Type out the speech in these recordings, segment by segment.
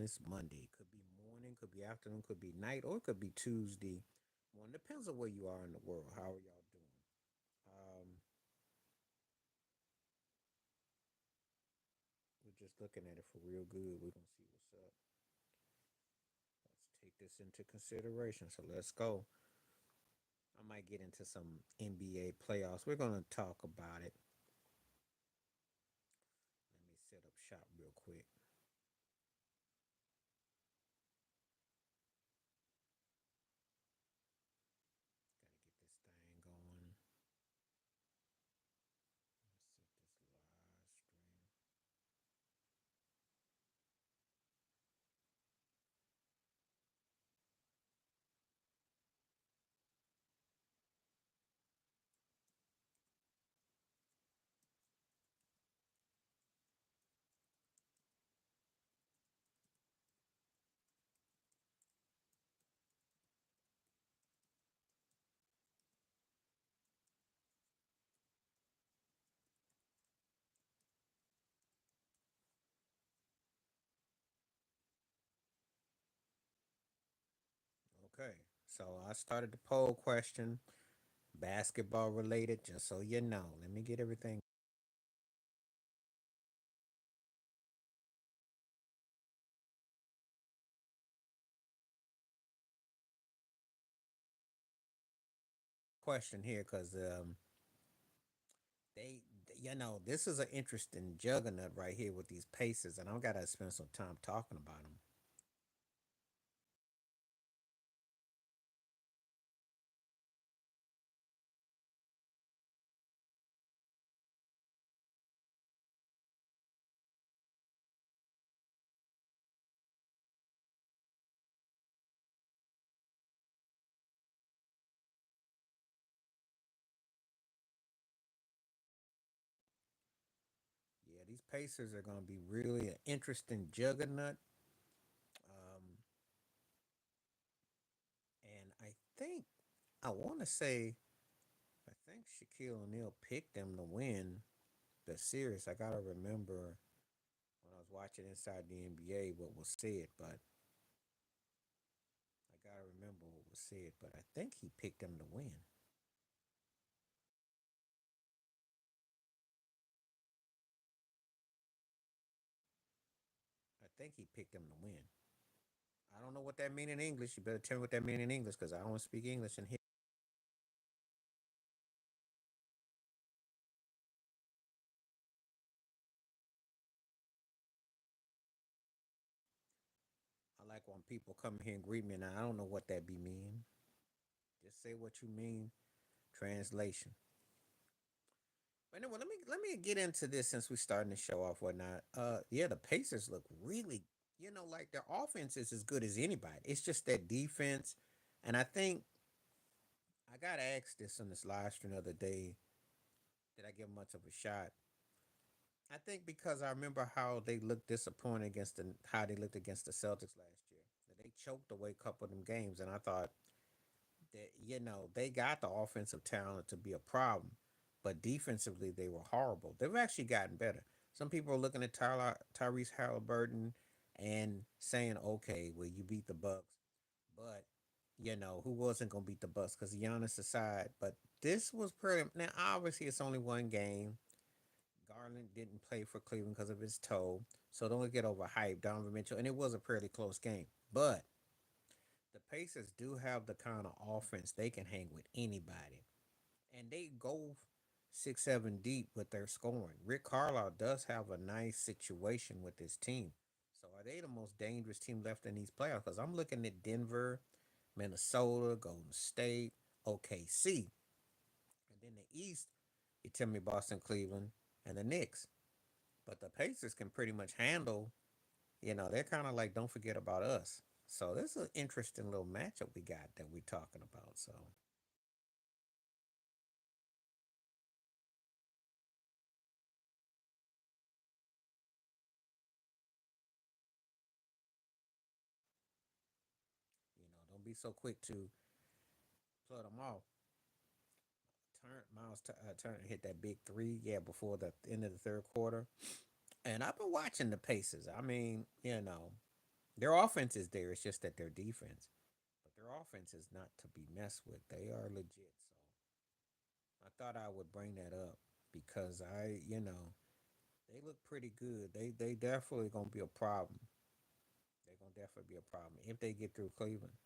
It's Monday. Could be morning, could be afternoon, could be night, or it could be Tuesday morning. Depends on where you are in the world. How are y'all doing? Um, we're just looking at it for real good. We're gonna see what's up. Let's take this into consideration. So let's go. I might get into some NBA playoffs. We're gonna talk about it. Let me set up shop real quick. Gotta get this thing going. Let's set this live stream. Okay, so I started the poll question, basketball related, just so you know. Let me get everything. Question here because they, this is an interesting juggernaut right here with these paces, and I gotta spend some time talking about them. Yeah, these Pacers are gonna be really an interesting juggernaut. Um, and I want to say I think Shaquille O'Neal picked them to win the series. I gotta remember when I was watching Inside the NBA what was said, but I gotta remember what was said. But I think he picked them to win. I think he picked them to win. I don't know what that mean in English. You better tell me what that mean in English because I don't speak English in here. I like when people come here and greet me, and I don't know what that be mean. Just say what you mean. Translation. But anyway, let me get into this since we're starting to show off whatnot. Yeah, the Pacers look really, like their offense is as good as anybody. It's just that defense, and I think I got asked this on this live stream the other day. Did I give much of a shot? I think because I remember how they looked disappointed against how they looked against the Celtics last year. That they choked away a couple of them games, and I thought that they got the offensive talent to be a problem, but defensively they were horrible. They've actually gotten better. Some people are looking at Tyrese Halliburton and saying, "Okay, well you beat the Bucks, but who wasn't gonna beat the Bucks because Giannis aside." But this was pretty. Now obviously it's only one game. Garland didn't play for Cleveland because of his toe, so don't get overhyped. Donovan Mitchell, and it was a pretty close game, but the Pacers do have the kind of offense they can hang with anybody, and they go 6, 7 deep with their scoring. Rick Carlisle does have a nice situation with his team. So are they the most dangerous team left in these playoffs? Because I'm looking at Denver, Minnesota, Golden State, OKC, and then the East. You tell me Boston, Cleveland, and the Knicks. But the Pacers can pretty much handle. They're kind of like don't forget about us. So this is an interesting little matchup we got that we're talking about. So don't be so quick to plug them off. Turner hit that big three, yeah, before the end of the third quarter. And I've been watching the Pacers. I mean, Their offense is there. It's just that their defense, but their offense is not to be messed with. They are legit. So I thought I would bring that up because they look pretty good. They definitely gonna be a problem. They're gonna definitely be a problem if they get through Cleveland.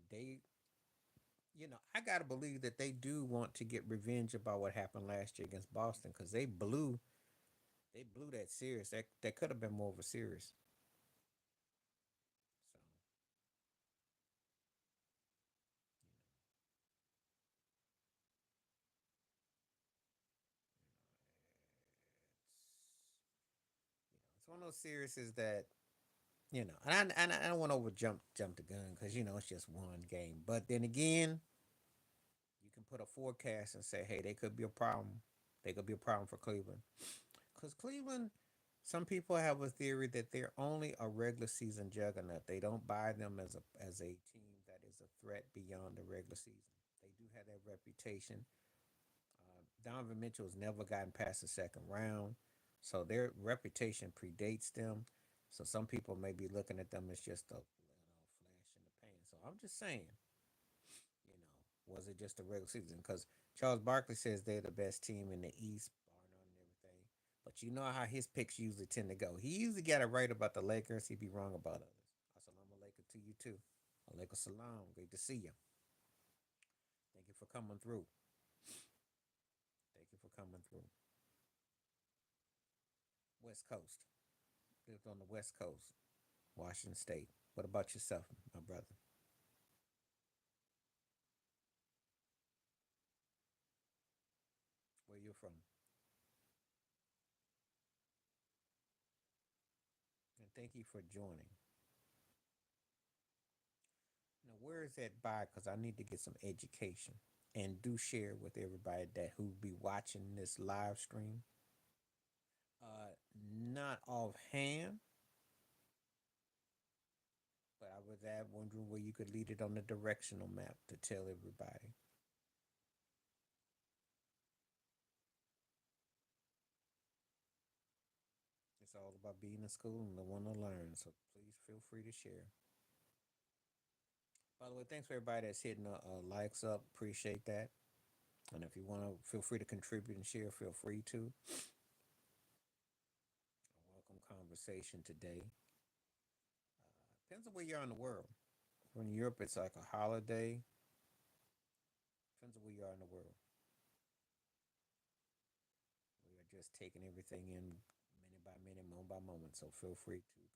And I gotta believe that they do want to get revenge about what happened last year against Boston because they blew that series. That could have been more of a series. So it's one of those series that and I don't want to over jump the gun because it's just one game. But then again, you can put a forecast and say, hey, they could be a problem. They could be a problem for Cleveland because Cleveland. Some people have a theory that they're only a regular season juggernaut. They don't buy them as a team that is a threat beyond the regular season. They do have that reputation. Donovan Mitchell has never gotten past the second round, so their reputation predates them. So some people may be looking at them as just a flash in the pan. So I'm just saying, was it just a regular season? Because Charles Barkley says they're the best team in the East, bar none and everything. But you know how his picks usually tend to go. He usually got it right about the Lakers. He'd be wrong about others. Assalamu alaikum to you too. Alaikum salam. Great to see you. Thank you for coming through. Thank you for coming through. West Coast. Lived on the West Coast, Washington State. What about yourself, my brother? Where you from? And thank you for joining. Now, where is that by? Because I need to get some education and do share with everybody that who be watching this live stream. Not offhand, but I was wondering where you could lead it on the directional map to tell everybody. It's all about being in school and the one to learn. So please feel free to share. By the way, thanks for everybody that's hitting likes up. Appreciate that. And if you want to, feel free to contribute and share. Feel free to. A welcome conversation today. Depends on where you are in the world. If we're in Europe, it's like a holiday. Depends on where you are in the world. We are just taking everything in minute by minute, moment by moment. So feel free to converse.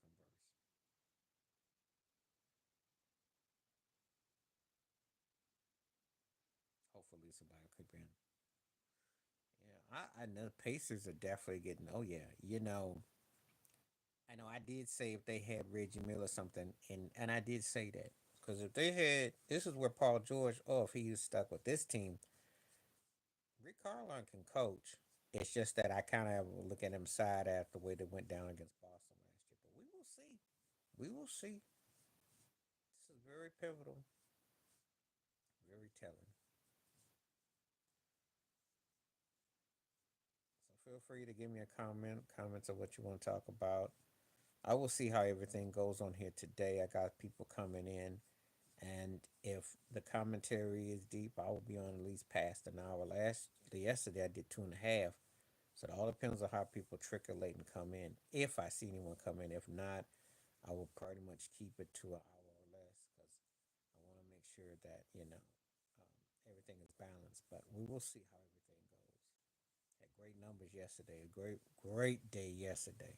Hopefully, somebody will creep in. Yeah, I know Pacers are definitely getting. Oh yeah, I know I did say if they had Reggie Miller or something, and I did say that because if they had, this is where Paul George, oh, if he was stuck with this team, Rick Carlisle can coach. It's just that I kind of look at him side after the way they went down against Boston last year. But we will see. We will see. This is very pivotal, very telling. So feel free to give me a comments of what you want to talk about. I will see how everything goes on here today. I got people coming in, and if the commentary is deep, I will be on at least past an hour. Yesterday I did 2.5. So it all depends on how people trickle and come in. If I see anyone come in, if not, I will pretty much keep it to an hour or less because I want to make sure that everything is balanced. But we will see how everything goes. Had great numbers yesterday. A great day yesterday.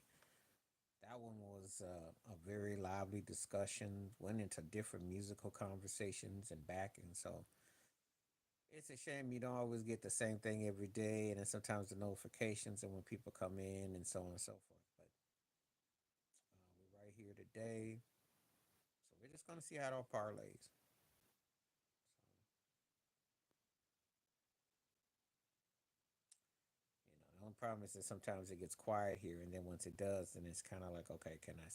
That one was a very lively discussion. Went into different musical conversations and back, and so it's a shame you don't always get the same thing every day, and then sometimes the notifications and when people come in and so on and so forth. But we're right here today, so we're just gonna see how it all parlays. The only problem is that sometimes it gets quiet here, and then once it does, then it's kind of like, okay, can I,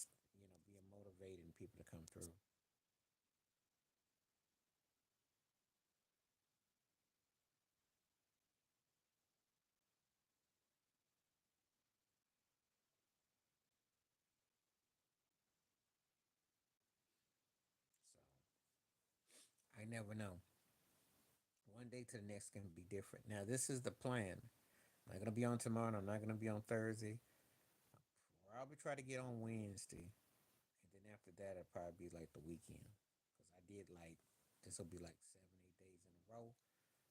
be motivating people to come through? never know. One day to the next can be different. Now, this is the plan. I'm not gonna be on tomorrow. I'm not gonna be on Thursday. I'll probably try to get on Wednesday, and then after that, it'll probably be like the weekend. Cause I did like this will be like 7, 8 days in a row.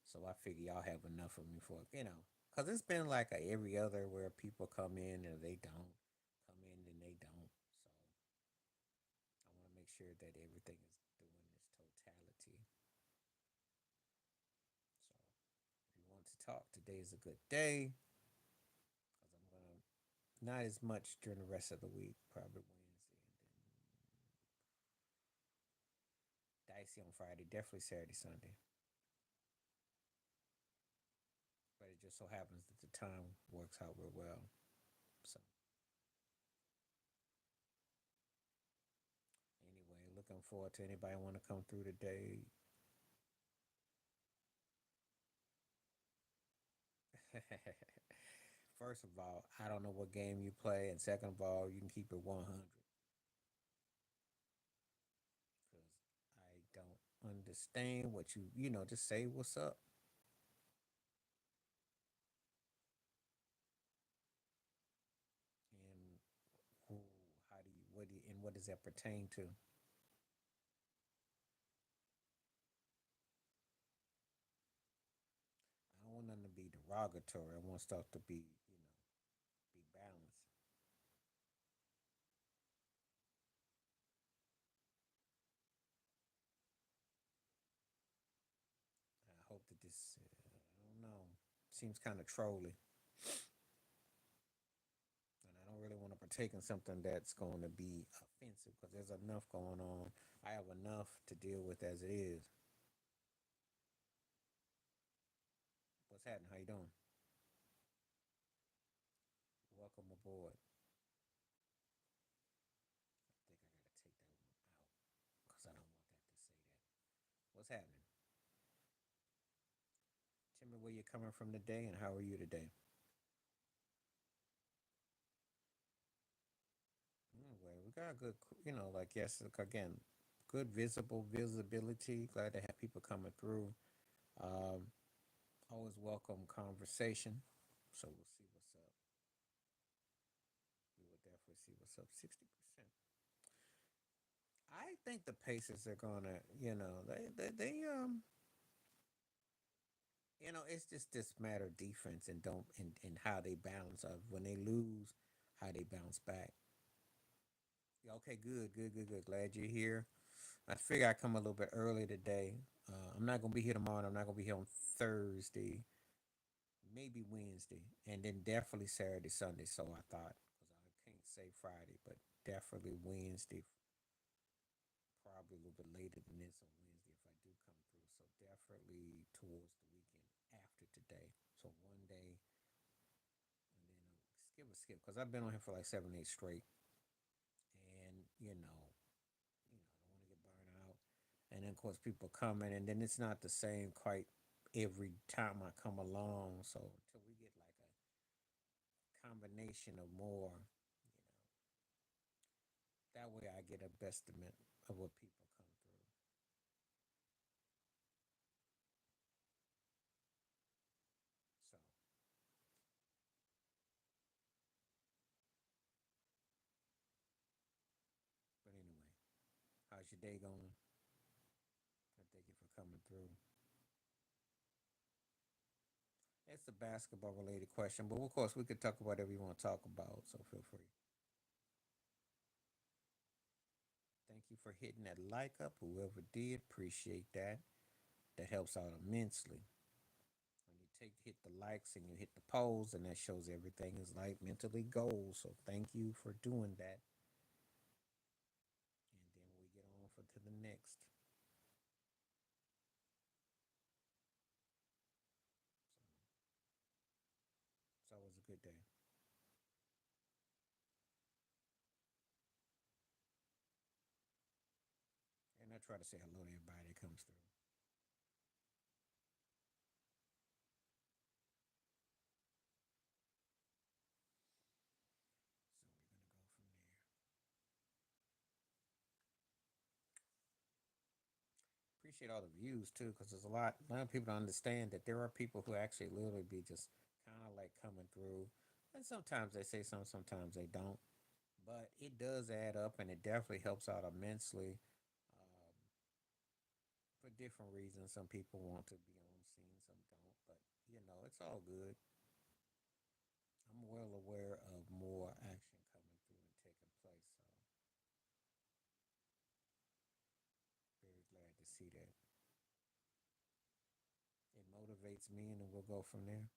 So I figure y'all have enough of me for cause it's been like every other where people come in and they don't come in and they don't. So I want to make sure that everything is doing its totality. So if you want to talk, today is a good day. Cause I'm gonna not as much during the rest of the week, probably Wednesday, and then dicey on Friday, definitely Saturday, Sunday. But it just so happens that the time works out real well. So anyway, looking forward to anybody want to come through today. First of all, I don't know what game you play, and second of all, you can keep it 100 because I don't understand what just say what's up. And who, how do you, what do you, and what does that pertain to? I don't want nothing to be derogatory. I want stuff to be balanced. I hope that this, I don't know, seems kind of trolly. And I don't really want to partake in something that's going to be offensive because there's enough going on. I have enough to deal with as it is. What's happening? How you doing? Welcome aboard. I think I gotta take that one out because I don't want that to say that. What's happening? Tell me where you're coming from today and how are you today? Anyway, we got good, like yes, again, good visible visibility. Glad to have people coming through. Um, Always welcome conversation. So we'll see what's up. We will definitely see what's up. 60%. I think the Pacers are gonna, it's just this matter of defense and don't and how they balance of when they lose, how they bounce back. Yeah, okay, good, good, good, good. Glad you're here. I figure I come a little bit early today. I'm not gonna be here tomorrow. I'm not gonna be here on Thursday, maybe Wednesday, and then definitely Saturday, Sunday. So I thought, because I can't say Friday, but definitely Wednesday, probably a little bit later than this on Wednesday if I do come through. So definitely towards the weekend after today. So one day and then skip because I've been on here for like 7, 8 straight, and I don't want to get burned out. And then of course people coming, and then it's not the same quite every time I come along. So until we get like a combination of more, that way I get a estimate of what people come through. So, but anyway, how's your day going? I thank you for coming through. It's a basketball related question, but of course we could talk about whatever you want to talk about. So feel free. Thank you for hitting that like up. Whoever did, appreciate that. That helps out immensely. When you hit the likes and you hit the polls, and that shows everything is like mentally goals. So thank you for doing that. And then we get on for to the next. So it's always a good day. And I try to say hello to everybody that comes through. So we're gonna go from there. appreciate all the views too, because there's a lot of people don't understand that there are people who actually literally be just kind of like coming through, and sometimes they say something, sometimes they don't, but it does add up, and it definitely helps out immensely. For different reasons, some people want to be on scene, some don't, but it's all good. I'm well aware of more action coming through and taking place, so very glad to see that. It motivates me, and then we'll go from there.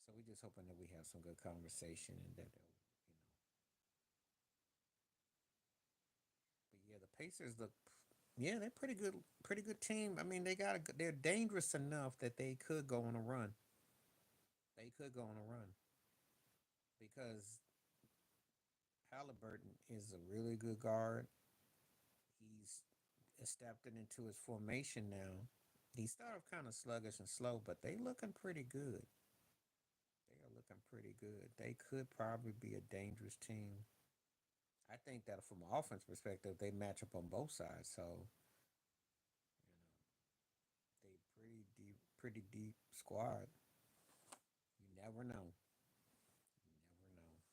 So we're just hoping that we have some good conversation and that but yeah, the Pacers look, yeah, they're pretty good team. I mean, they're dangerous enough that they could go on a run. They could go on a run because Halliburton is a really good guard. He's stepped it into his formation now. He started off kind of sluggish and slow, but they looking pretty good. They are looking pretty good. They could probably be a dangerous team. I think that from an offense perspective, they match up on both sides. So, they pretty deep squad. You never know. You never know.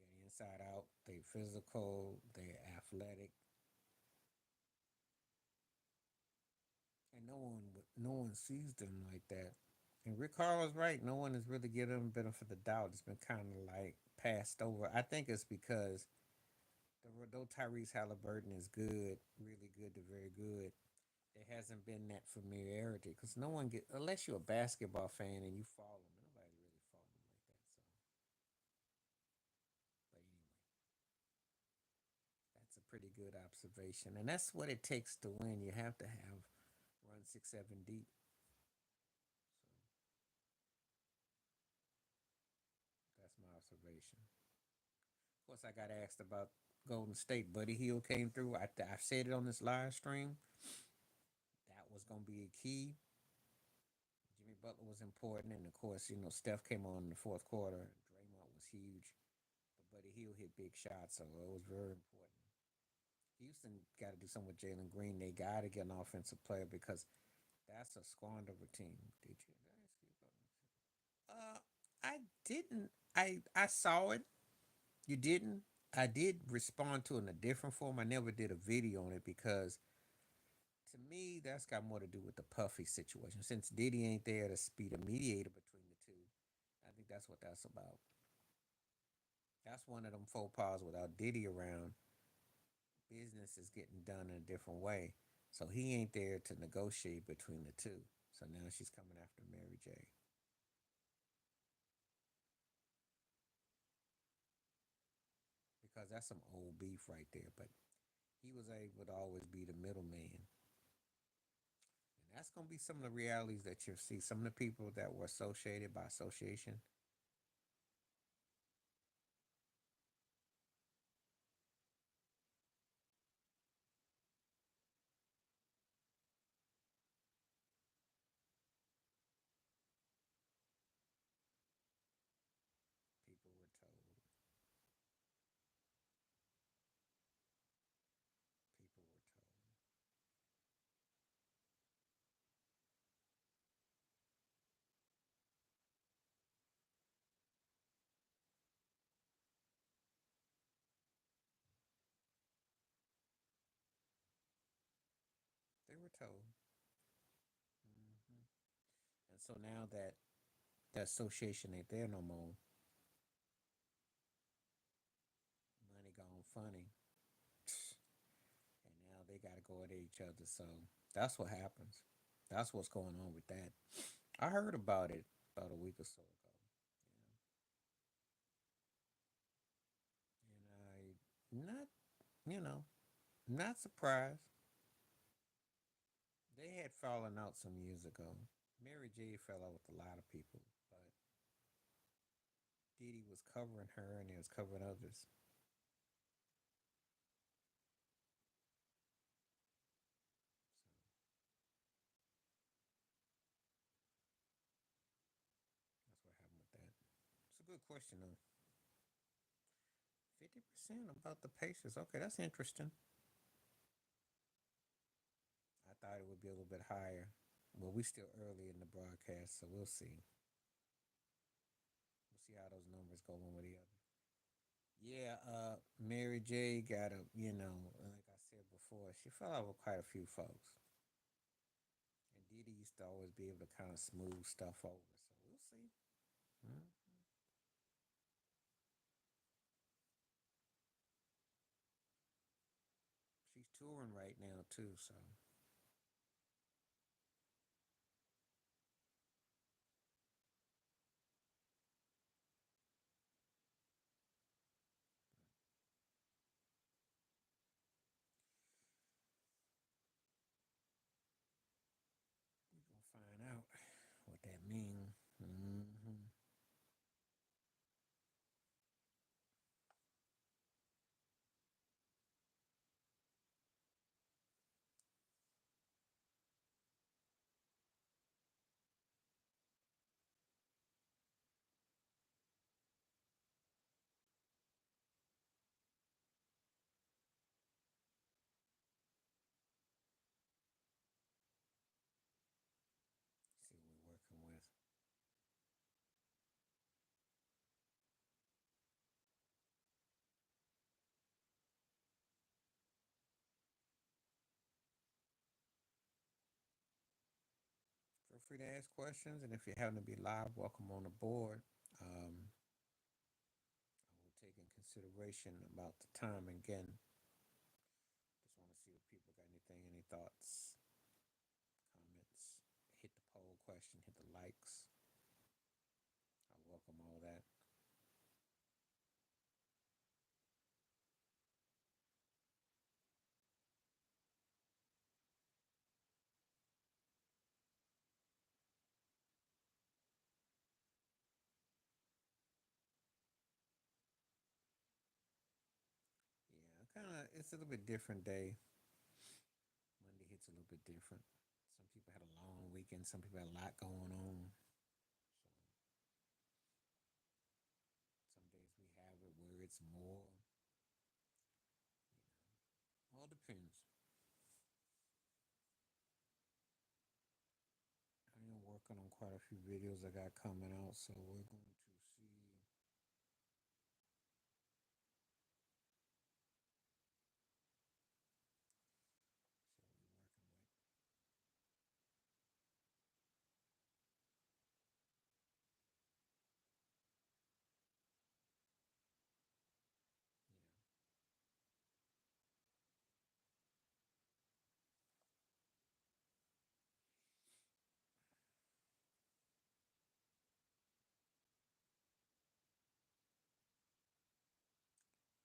They're inside out. They physical. They're athletic, and no one sees them like that. And Rick Carl was right. No one has really given them benefit of the doubt. It's been kind of like passed over. I think it's because though Tyrese Halliburton is good, really good to very good, there hasn't been that familiarity because no one get unless you're a basketball fan and you follow them. Nobody really follow them like that. So, but anyway, that's a pretty good observation, and that's what it takes to win. You have to have run 6, 7 deep. So that's my observation. Of course, I got asked about Golden State. Buddy Hield came through. I said it on this live stream. That was gonna be a key. Jimmy Butler was important, and of course, Steph came on in the fourth quarter. Draymond was huge, but Buddy Hield hit big shots, so it was very important. Houston got to do something with Jalen Green. They got to get an offensive player because that's a squander of a team. Did you? I didn't. I saw it. You didn't. I did respond to it in a different form. I never did a video on it because to me that's got more to do with the Puffy situation. Since Diddy ain't there to be the mediator between the two, I think that's what that's about. That's one of them faux pas without Diddy around. Business is getting done in a different way. So he ain't there to negotiate between the two. So now she's coming after Mary J. Because that's some old beef right there. But he was able to always be the middleman. And that's going to be some of the realities that you'll see. Some of the people that were associated by association, people were told. People were told. They were told. Hmm. And so now that the association ain't there no more, money gone funny. And now they got to go at each other. So that's what happens. That's what's going on with that. I heard about it about a week or so ago. And I not you know not surprised. They had fallen out some years ago. Mary J fell out with a lot of people, but Diddy was covering her and he was covering others. So that's what happened with that. a good question though. 50% about the Pacers. Okay, that's interesting. I thought it would be a little bit higher. Well, we still early in the broadcast, so we'll see. We'll see how those numbers go one with the other. Yeah, Mary J got a, like I said before, she fell out with quite a few folks. And Didi used to always be able to kind of smooth stuff over, so we'll see. Mhm. She's touring right now too, so we're gonna find out what that means. Hmm. See what we're working with. Feel free to ask questions, and if you happen to be live, welcome on the board. I will take in consideration about the time again. Just want to see if people got anything, any thoughts, comments. Hit the poll question, hit the likes. I welcome all that. Yeah, it's a little bit different day. Monday hits a little bit different. Some people had a long weekend. Some people had a lot going on. So some days we have it where it's more. All depends. I am working on quite a few videos I got coming out, so we're going to see. See what we're working with.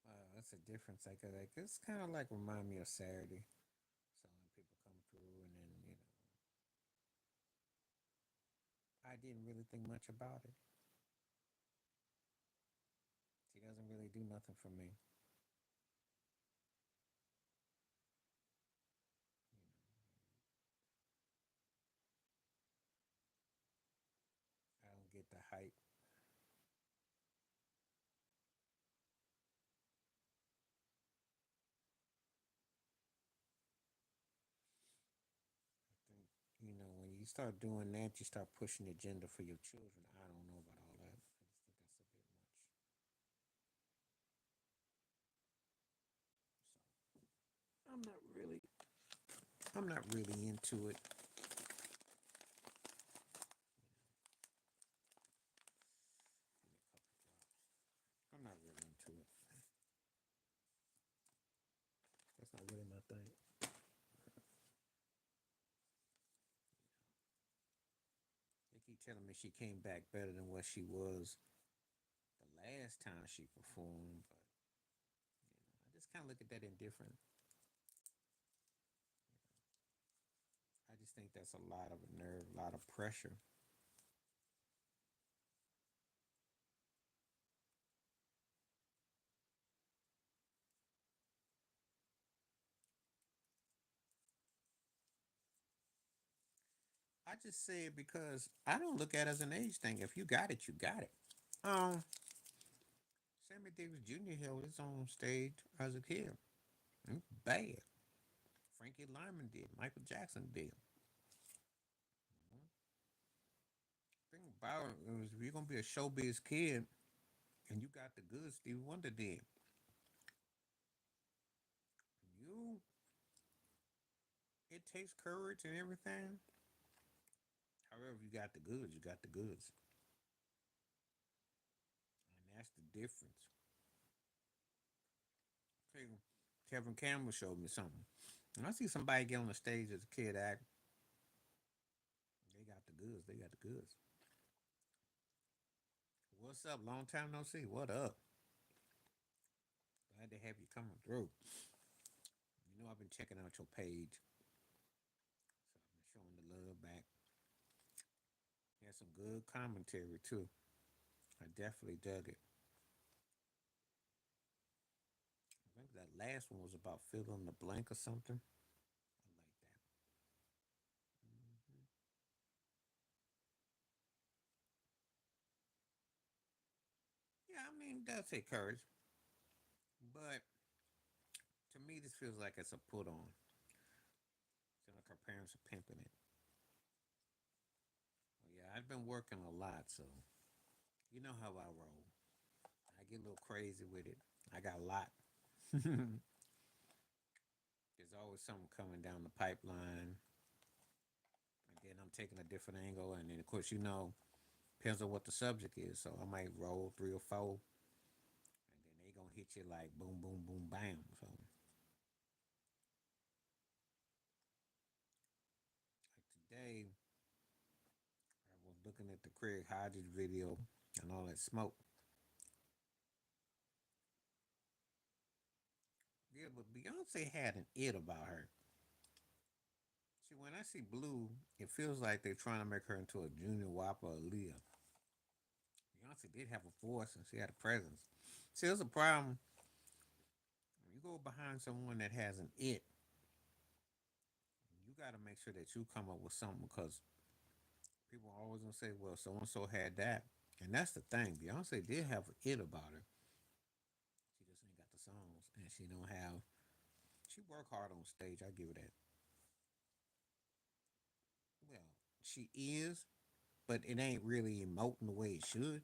Yeah. That's a difference. Like it's kind of like remind me of Saturday. So when people come through, and then I didn't really think much about it. She doesn't really do nothing for me. I don't get the hype. I think when you start doing that, you start pushing the agenda for your children. I don't know about all that. I just think that's a bit much. So I'm not really into it. I'm not really into it. That's not really my thing. They keep telling me she came back better than what she was the last time she performed, but I just kind of look at that indifferent. I just think that's a lot of nerve, a lot of pressure. I just say it because I don't look at it as an age thing. If you got it, you got it. Um, Sammy Davis Jr. held his own stage as a kid. Bad. Frankie Lyman did. Michael Jackson did. Think about it, is if you're gonna be a showbiz kid and you got the goods, Stevie Wonder did. You, it takes courage and everything. However, you got the goods. You got the goods, and that's the difference. Okay, Kevin Campbell showed me something. When I see somebody get on the stage as a kid act, they got the goods. They got the goods. What's up? Long time no see. What up? Glad to have you coming through. You know I've been checking out your page, so I've been showing the love back. You had some good commentary too. I definitely dug it. I think that last one was about fill in the blank or something. I like that. Hmm. Yeah, I mean, it does take courage, but to me, this feels like it's a put on. It's like her parents are pimping it. Well, yeah, I've been working a lot, so you know how I roll. I get a little crazy with it. I got a lot. There's always something coming down the pipeline, and then I'm taking a different angle, and then of course depends on what the subject is. So I might roll three or four, and then they gonna hit you like boom, boom, boom, bam. So like today, I was looking at the Craig Hodges video and all that smoke. Yeah, but Beyonce had an it about her. See, when I see Blue, it feels like they're trying to make her into a Junior Whopper or Leah. Beyonce did have a voice and she had a presence. See, there's a problem. When you go behind someone that has an it, you got to make sure that you come up with something because people are always gonna say, "Well, so and so had that," and that's the thing. Beyonce did have an it about her. She just ain't got the songs, and she don't have. She work hard on stage. I give her that. Well, she is, but it ain't really emoting the way it should.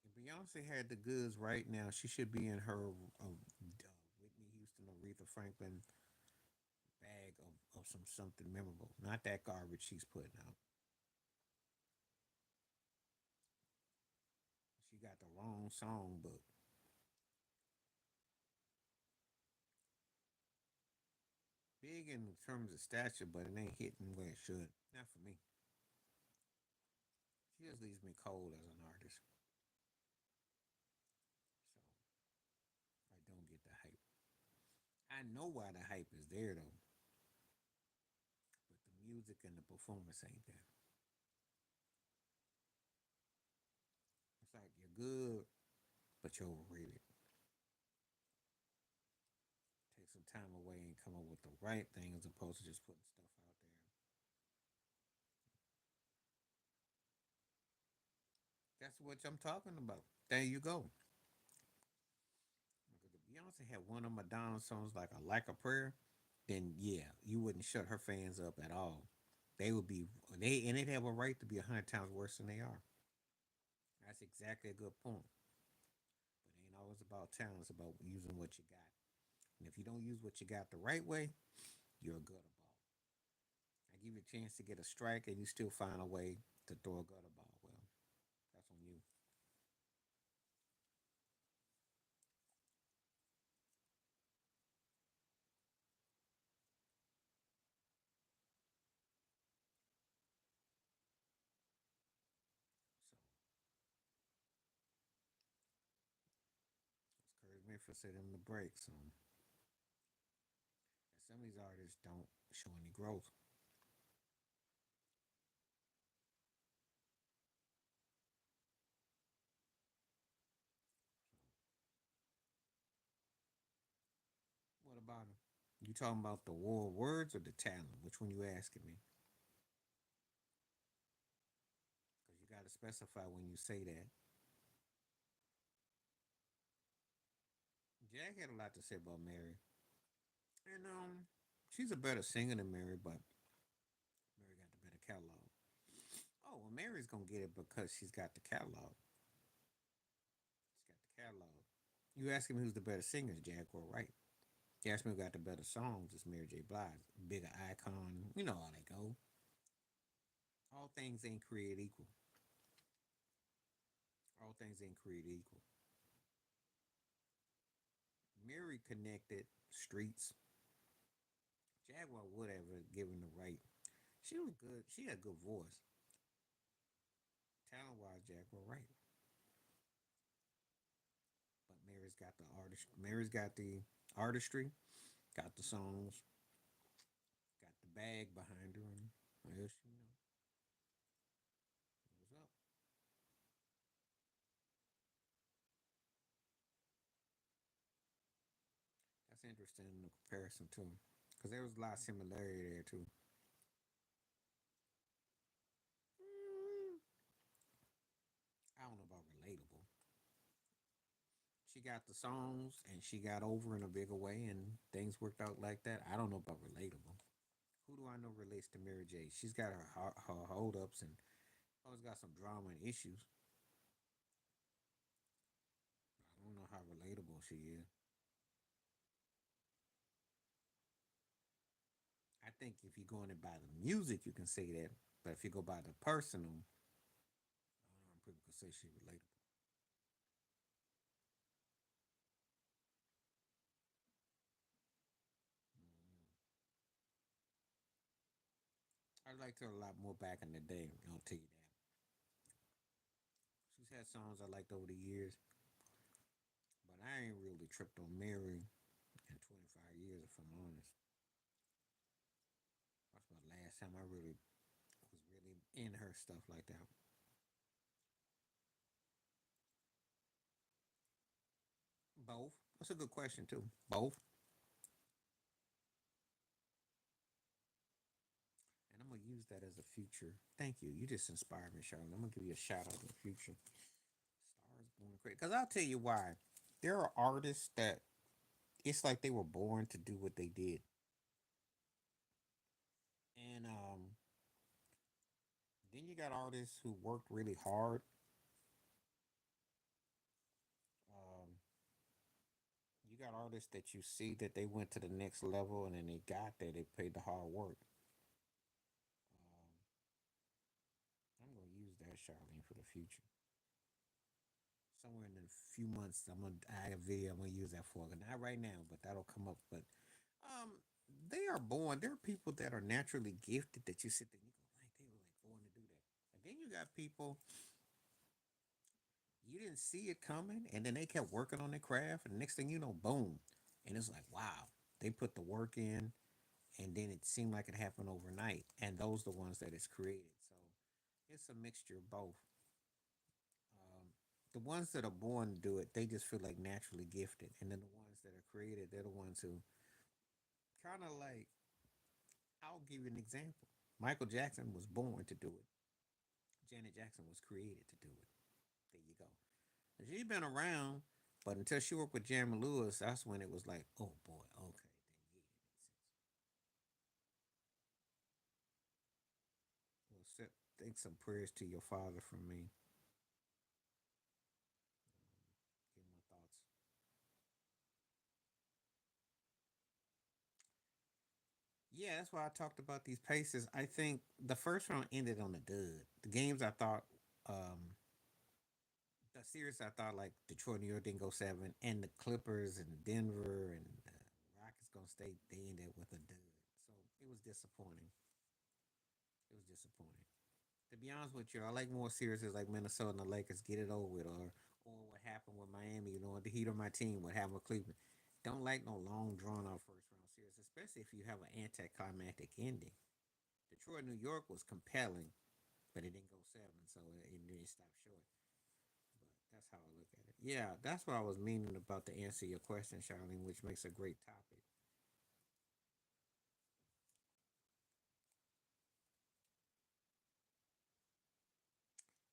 If Beyonce had the goods right now, she should be in her Whitney Houston, Aretha Franklin bag of something memorable. Not that garbage she's putting out. She got the wrong song, but big in terms of stature, but it ain't hitting where it should. Not for me. She just leaves me cold as an artist. So I don't get the hype. I know why the hype is there though, but the music and the performance ain't there. It's like you're good, but you're overrated. Take some time away and come up with the right thing as opposed to just putting stuff out there. That's what I'm talking about. There you go. Because if Beyonce had one of Madonna's songs like a prayer, then yeah, you wouldn't shut her fans up at all. They would be they'd have a right to be 100 times worse than they are. That's exactly a good point. But it ain't always about talent, it's about using what you got. And if you don't use what you got the right way, you're a gutter ball. I give you a chance to get a strike and you still find a way to throw a gutter ball. Well, that's on you. So it's Curtis Mayfield said him the break. So and some of these artists don't show any growth. What about him? You talking about the war of words or the talent? Which one you asking me? to specify when you say that. Jack had a lot to say about Mary, and she's a better singer than Mary, but Mary got the better catalog. Oh, well, Mary's gonna get it because she's got the catalog. She's got the catalog. You ask him who's the better singer, it's Jack or Wright. You ask me who got the better songs, it's Mary J. Blige. Bigger icon, you know how they go. All things ain't created equal. All things ain't created equal. Mary connected streets. Jaguar, whatever, given the right. She was good. She had a good voice. Talent wise, Jaguar, right. But Mary's got the artist. Mary's got the artistry, got the songs, got the bag behind her, and well, she, what's up. That's interesting in the comparison too, because there was a lot of similarity there too. Mm, I don't know about relatable. She got the songs and she got over in a bigger way, and things worked out like that. I don't know about relatable. Who do I know relates to Mary J? She's got her hold ups and always got some drama and issues. I don't know how relatable she is. I think if you're going by the music, you can say that. But if you go by the personal, I don't know, people could say she's relatable. Mm. I liked her a lot more back in the day. I'll tell you that. She's had songs I liked over the years, but I ain't really tripped on Mary in 25 years, if I'm honest. That's my last time I really was really in her stuff like that. Both. That's a good question too. Both. And I'm gonna use that as a future. Thank you. You just inspired me, Charlotte. I'm gonna give you a shout out in the future. Stars born great. Because I'll tell you why. There are artists that it's like they were born to do what they did. And then you got artists who worked really hard. Um, you got artists that you see that they went to the next level and then they got there. They paid the hard work. I'm gonna use that, Charlene, for the future. Somewhere in a few months, I have a video I'm gonna use that for. Not right now, but that'll come up. But um, they are born. There are people that are naturally gifted that you sit there and you go like they were like born to do that. And then you got people you didn't see it coming, and then they kept working on their craft, and the next thing you know, boom, and it's like wow, they put the work in, and then it seemed like it happened overnight, and those are the ones that it's created. So it's a mixture of both. Um, the ones that are born to do it, they just feel like naturally gifted, and then the ones that are created, they're the ones who kind of like. I'll give you an example. Michael Jackson was born to do it. Janet Jackson was created to do it. There you go. And she's been around, but until she worked with Jeremy Lewis, that's when it was like, oh boy, okay, then yeah, it makes sense. Well, think some prayers to your father from me. Give my thoughts. Yeah, that's why I talked about these paces. I think the first round ended on a dud. The games I thought, um, the series I thought like Detroit, New York didn't go seven, and the Clippers and Denver and Rockets gonna stay. They ended with a dud, so it was disappointing. It was disappointing. To be honest with you, I like more series like Minnesota and the Lakers get it over with, or what happened with Miami. You know, the Heat of my team, what happened with Cleveland. Don't like no long drawn out first round series, especially if you have an anticlimactic ending. Detroit, New York was compelling, but it didn't go seven, so it didn't stop short. But that's how I look at it. Yeah, that's what I was meaning about to answer your question, Charlene, which makes a great topic.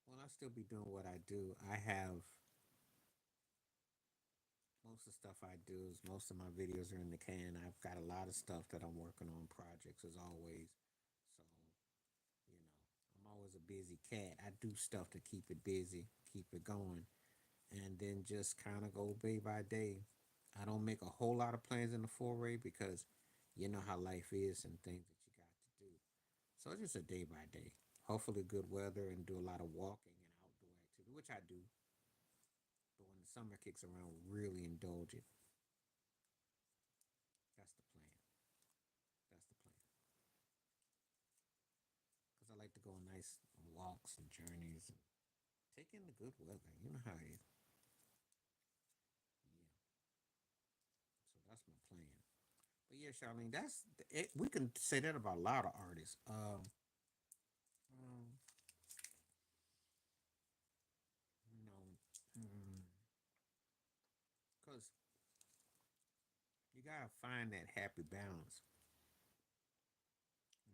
When I I'll still be doing what I do. I have most of the stuff I do is most of my videos are in the can. I've got a lot of stuff that I'm working on projects as always. So, you know, I'm always a busy cat. I do stuff to keep it busy, keep it going, and then just kind of go day by day. I don't make a whole lot of plans in the foray because you know how life is and things that you got to do. So it's just a day by day. Hopefully, good weather and do a lot of walking and outdoor activity, which I do. But when the summer kicks around, really indulge it. That's the plan. That's the plan. Because I like to go on nice walks and journeys and take in the good weather. You know how it is. Yeah. So that's my plan. But yeah, Charlene, that's it. We can say that about a lot of artists. Um you know, because you gotta find that happy balance. You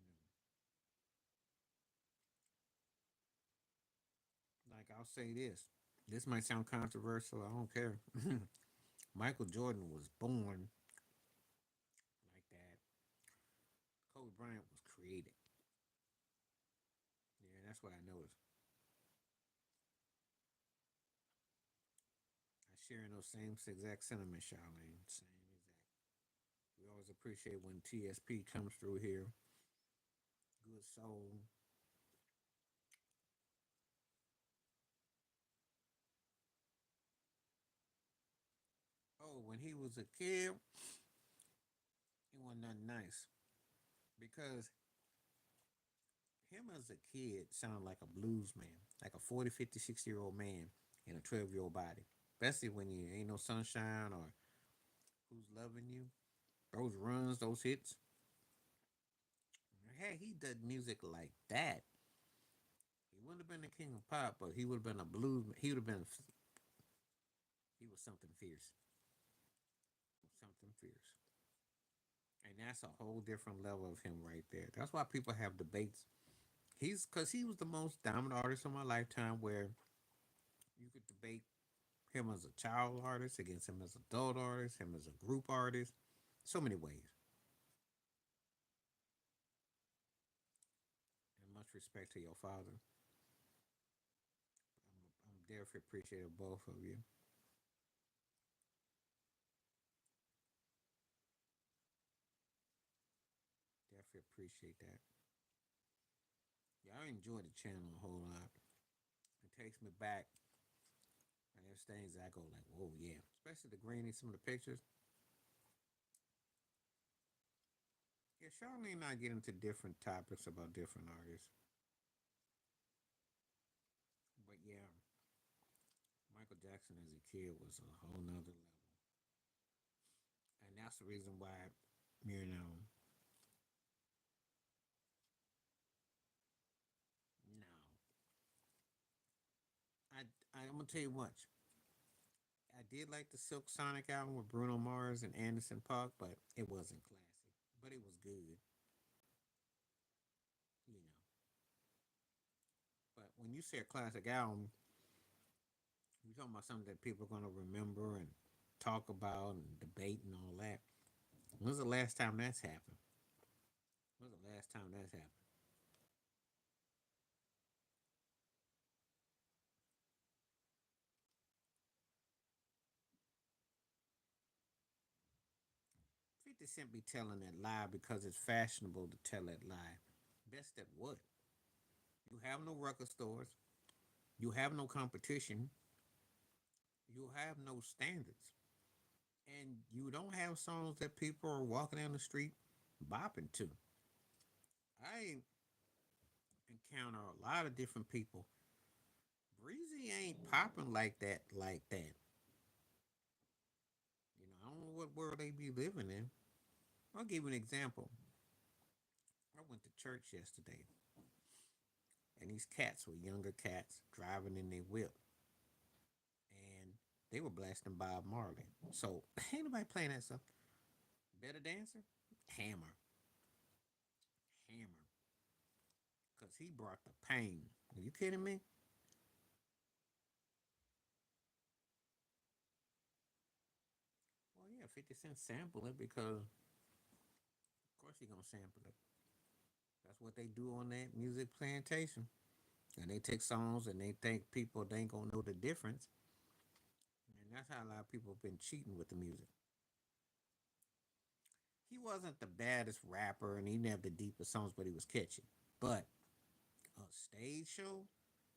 know, like I'll say this. This might sound controversial. I don't care. Michael Jordan was born like that. Kobe Bryant was created. Yeah, that's what I noticed. I share in those same exact sentiments, Charlene. Same exact. We always appreciate when TSP comes through here. Good soul. Oh, when he was a kid, he wasn't nothing nice. Because him as a kid sounded like a blues man, like a 40, 50, 60 year old man in a 12-year-old body. Especially when you ain't no sunshine or who's loving you. Those runs, those hits. Hey, he did music like that. He wouldn't have been the king of pop, but he would have been a blues. He would have been. He was something fierce. Something fierce. And that's a whole different level of him right there. That's why people have debates. He's because he was the most dominant artist of my lifetime. Where you could debate him as a child artist against him as an adult artist, him as a group artist, so many ways. And much respect to your father. I'm definitely appreciative of both of you. Definitely appreciate that. Yeah, I enjoy the channel a whole lot. It takes me back, and there's things that I go like, whoa, yeah. Especially the green in some of the pictures. Yeah, Charlene and I get into different topics about different artists. But yeah, Michael Jackson as a kid was a whole nother level. And that's the reason why, you know, no. I'm gonna tell you what. I did like the Silk Sonic album with Bruno Mars and Anderson .Paak, but it wasn't classic. But it was good, you know. But when you say a classic album, you're talking about something that people are gonna remember and talk about and debate and all that. When's the last time that's happened? When's the last time that's happened? 50 Cent be telling that lie because it's fashionable to tell that lie. Best at what? You have no record stores. You have no competition. You have no standards. And you don't have songs that people are walking down the street bopping to. I encounter a lot of different people. Breezy ain't popping like that, like that. You know, I don't know what world they be living in. I'll give you an example. I went to church yesterday, and these cats were younger cats driving in their whip, and they were blasting Bob Marley. So ain't nobody playing that stuff. Better dancer, Hammer, Hammer, because he brought the pain. Are you kidding me? 50 Cent sample it because, of course, he gonna sample it. That's what they do on that music plantation. And they take songs and they think people they ain't gonna know the difference. And that's how a lot of people have been cheating with the music. He wasn't the baddest rapper and he didn't have the deepest songs, but he was catchy. But a stage show,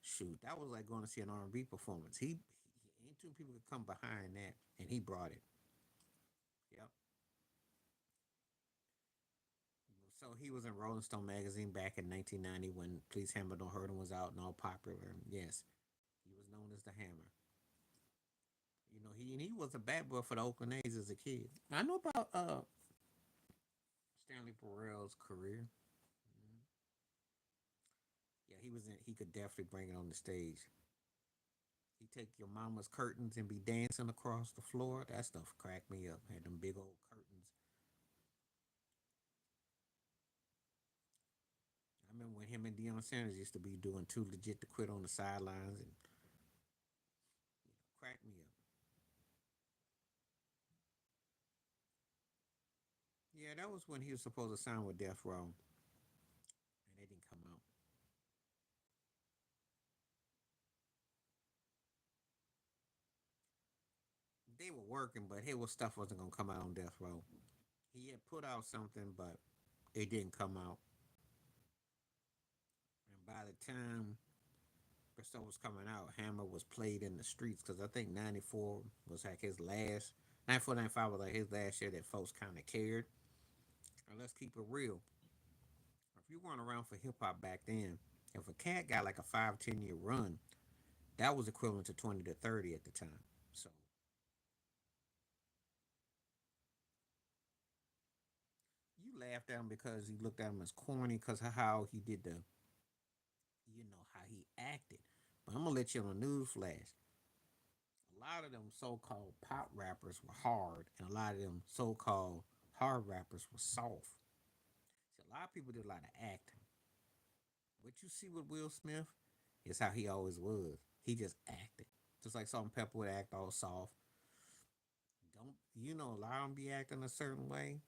shoot, that was like going to see an R&B performance. He ain't too people could come behind that, and he brought it. Yep. So he was in Rolling Stone magazine back in 1990 when "Please Hammer Don't Hurt Him" was out and all popular. Yes, he was known as the Hammer. He was a bad boy for the Oakland A's as a kid. I know about Stanley Burrell's career. Mhm. Yeah, he was in. He could definitely bring it on the stage. He take your mama's curtains and be dancing across the floor. That stuff cracked me up. Had them big old curtains. I remember when him and Deion Sanders used to be doing Too Legit to Quit on the sidelines and cracked me up. Yeah, that was when he was supposed to sign with Death Row, and they didn't come out. They were working, but his stuff wasn't gonna come out on Death Row. He had put out something, but it didn't come out. And by the time the stuff was coming out, Hammer was played in the streets because I think '94 was like his last. 94, 95 was like his last year that folks kind of cared. And let's keep it real. If you weren't around for hip hop back then, if a cat got like a 5, 10 year run, that was equivalent to 20 to 30 at the time. So you laughed at him because you looked at him as corny because of how he did how he acted. But I'm gonna let you on a news flash. A lot of them so-called pop rappers were hard, and a lot of them so-called hard rappers were soft. See, a lot of people did a lot of acting. What you see with Will Smith is how he always was. He just acted. Just like Salt and Pepper would act all soft. Don't allow him to be acting a certain way.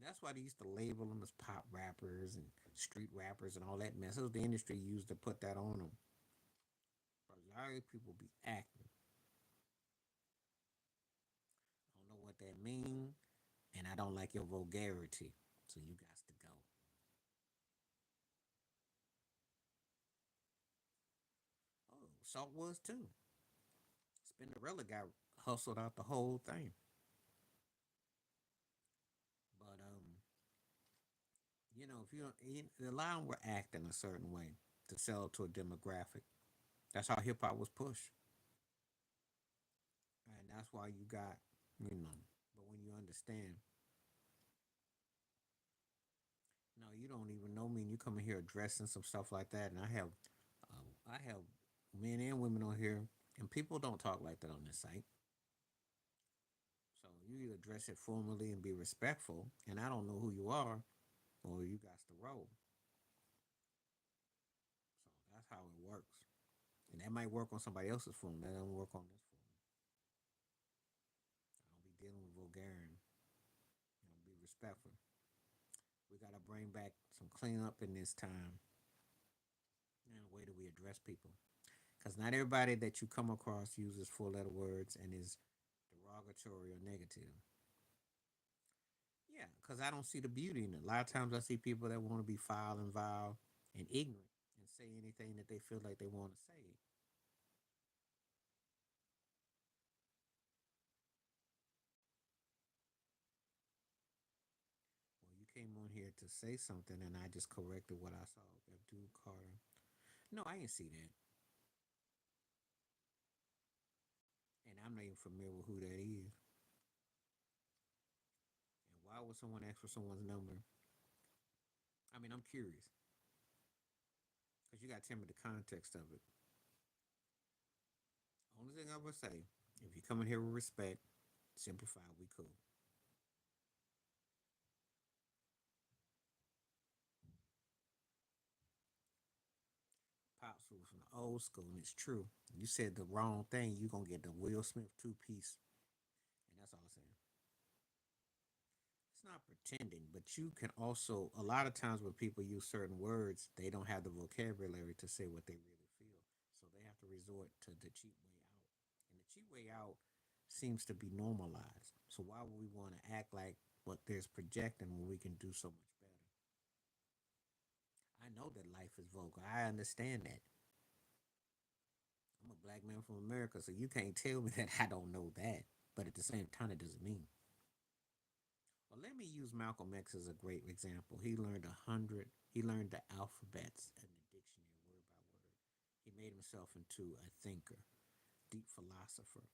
That's why they used to label them as pop rappers and street rappers and all that mess. It was the industry used to put that on them. But a lot of people be acting. I don't know what that means, and I don't like your vulgarity. So you got to go. Oh, Salt was too. Spinderella got hustled out the whole thing. But if you don't, a lot of them were acting a certain way to sell to a demographic. That's how hip hop was pushed, and that's why you got, you know. But when you understand, no, you don't even know me, and you come in here addressing some stuff like that, and I have men and women on here, and people don't talk like that on this site. So you either address it formally and be respectful, and I don't know who you are, or you got to roll. So that's how it works. And that might work on somebody else's phone. That don't work on this phone. I don't be dealing with vulgarity. Be respectful. We gotta bring back some cleanup in this time and the way that we address people. Because not everybody that you come across uses four letter words and is derogatory or negative. Yeah, because I don't see the beauty in it. A lot of times I see people that want to be foul and vile and ignorant and say anything that they feel like they want to say. Well, you came on here to say something and I just corrected what I saw. Abdul Carter. No, I didn't see that. And I'm not even familiar with who that is. And why would someone ask for someone's number? I mean, I'm curious. Because you got to tell me the context of it. Only thing I would say, if you come in here with respect, simplify, we cool. Pops was from the old school, and it's true. You said the wrong thing, you going to get the Will Smith two piece. And that's all I'm saying. not pretending, but you can also, a lot of times when people use certain words, they don't have the vocabulary to say what they really feel. So they have to resort to the cheap way out. And the cheap way out seems to be normalized. So why would we want to act like what there's projecting when we can do so much better? I know that life is vulgar. I understand that. I'm a black man from America, so you can't tell me that I don't know that. But at the same time, it doesn't mean. Well, let me use Malcolm X as a great example. He learned the alphabets and the dictionary word by word. He made himself into a thinker, deep philosopher.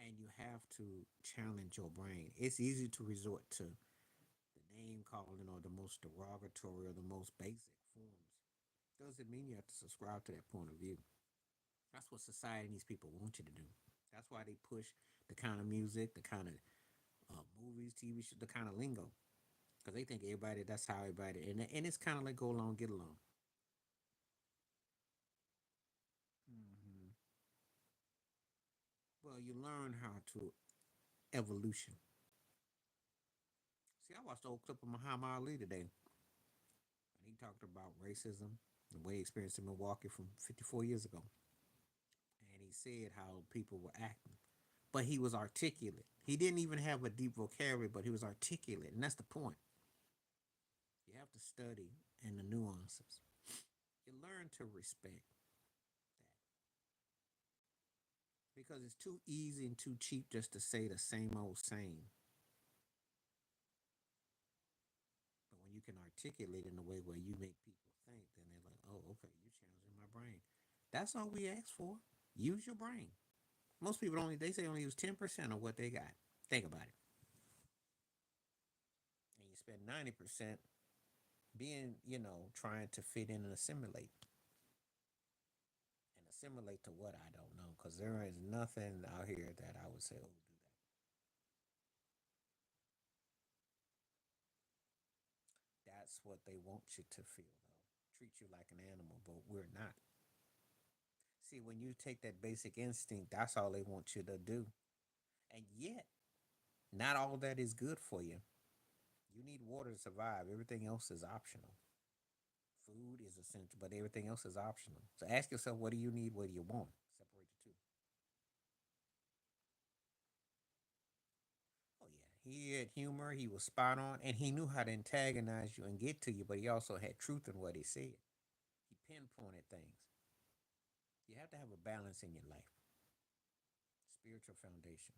And you have to challenge your brain. It's easy to resort to the name calling or the most derogatory or the most basic forms. Doesn't mean you have to subscribe to that point of view. That's what society and these people want you to do. That's why they push the kind of music, the kind of movies, TV shows, the kind of lingo, because they think everybody that's how everybody, and it's kind of like go along, get along. Mm-hmm. Well, you learn how to evolution. See, I watched the old clip of Muhammad Ali today, and he talked about racism, the way he experienced in Milwaukee from 54 years ago, and he said how people were acting, but he was articulate. He didn't even have a deep vocabulary, but he was articulate, and that's the point. You have to study and the nuances. You learn to respect that because it's too easy and too cheap just to say the same old same. But when you can articulate in a way where you make people think, then they're like, oh, okay, you're challenging my brain. That's all we ask for. Use your brain. Most people only, they say only use 10% of what they got. Think about it. And you spend 90% being, trying to fit in and assimilate. And assimilate to what I don't know. Because there is nothing out here that I would say, oh, do that. That's what they want you to feel, though. Treat you like an animal, but we're not. See, when you take that basic instinct, that's all they want you to do. And yet, not all that is good for you. You need water to survive. Everything else is optional. Food is essential, but everything else is optional. So ask yourself, what do you need? What do you want? Separate the two. Oh, yeah. He had humor. He was spot on. And he knew how to antagonize you and get to you, but he also had truth in what he said. He pinpointed things. You have to have a balance in your life. Spiritual foundation.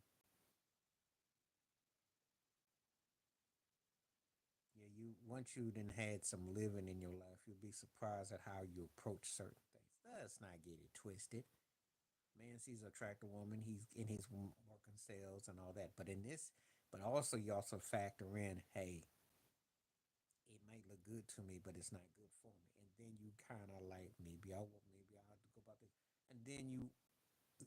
Yeah, you once you then had some living in your life, you'll be surprised at how you approach certain things. Let's not get it twisted. Man sees an attractive woman, he's in his working sales and all that. But in this, but also you also factor in, hey, it might look good to me, but it's not good for me. And then you kind of like maybe I'll have to go about this. And then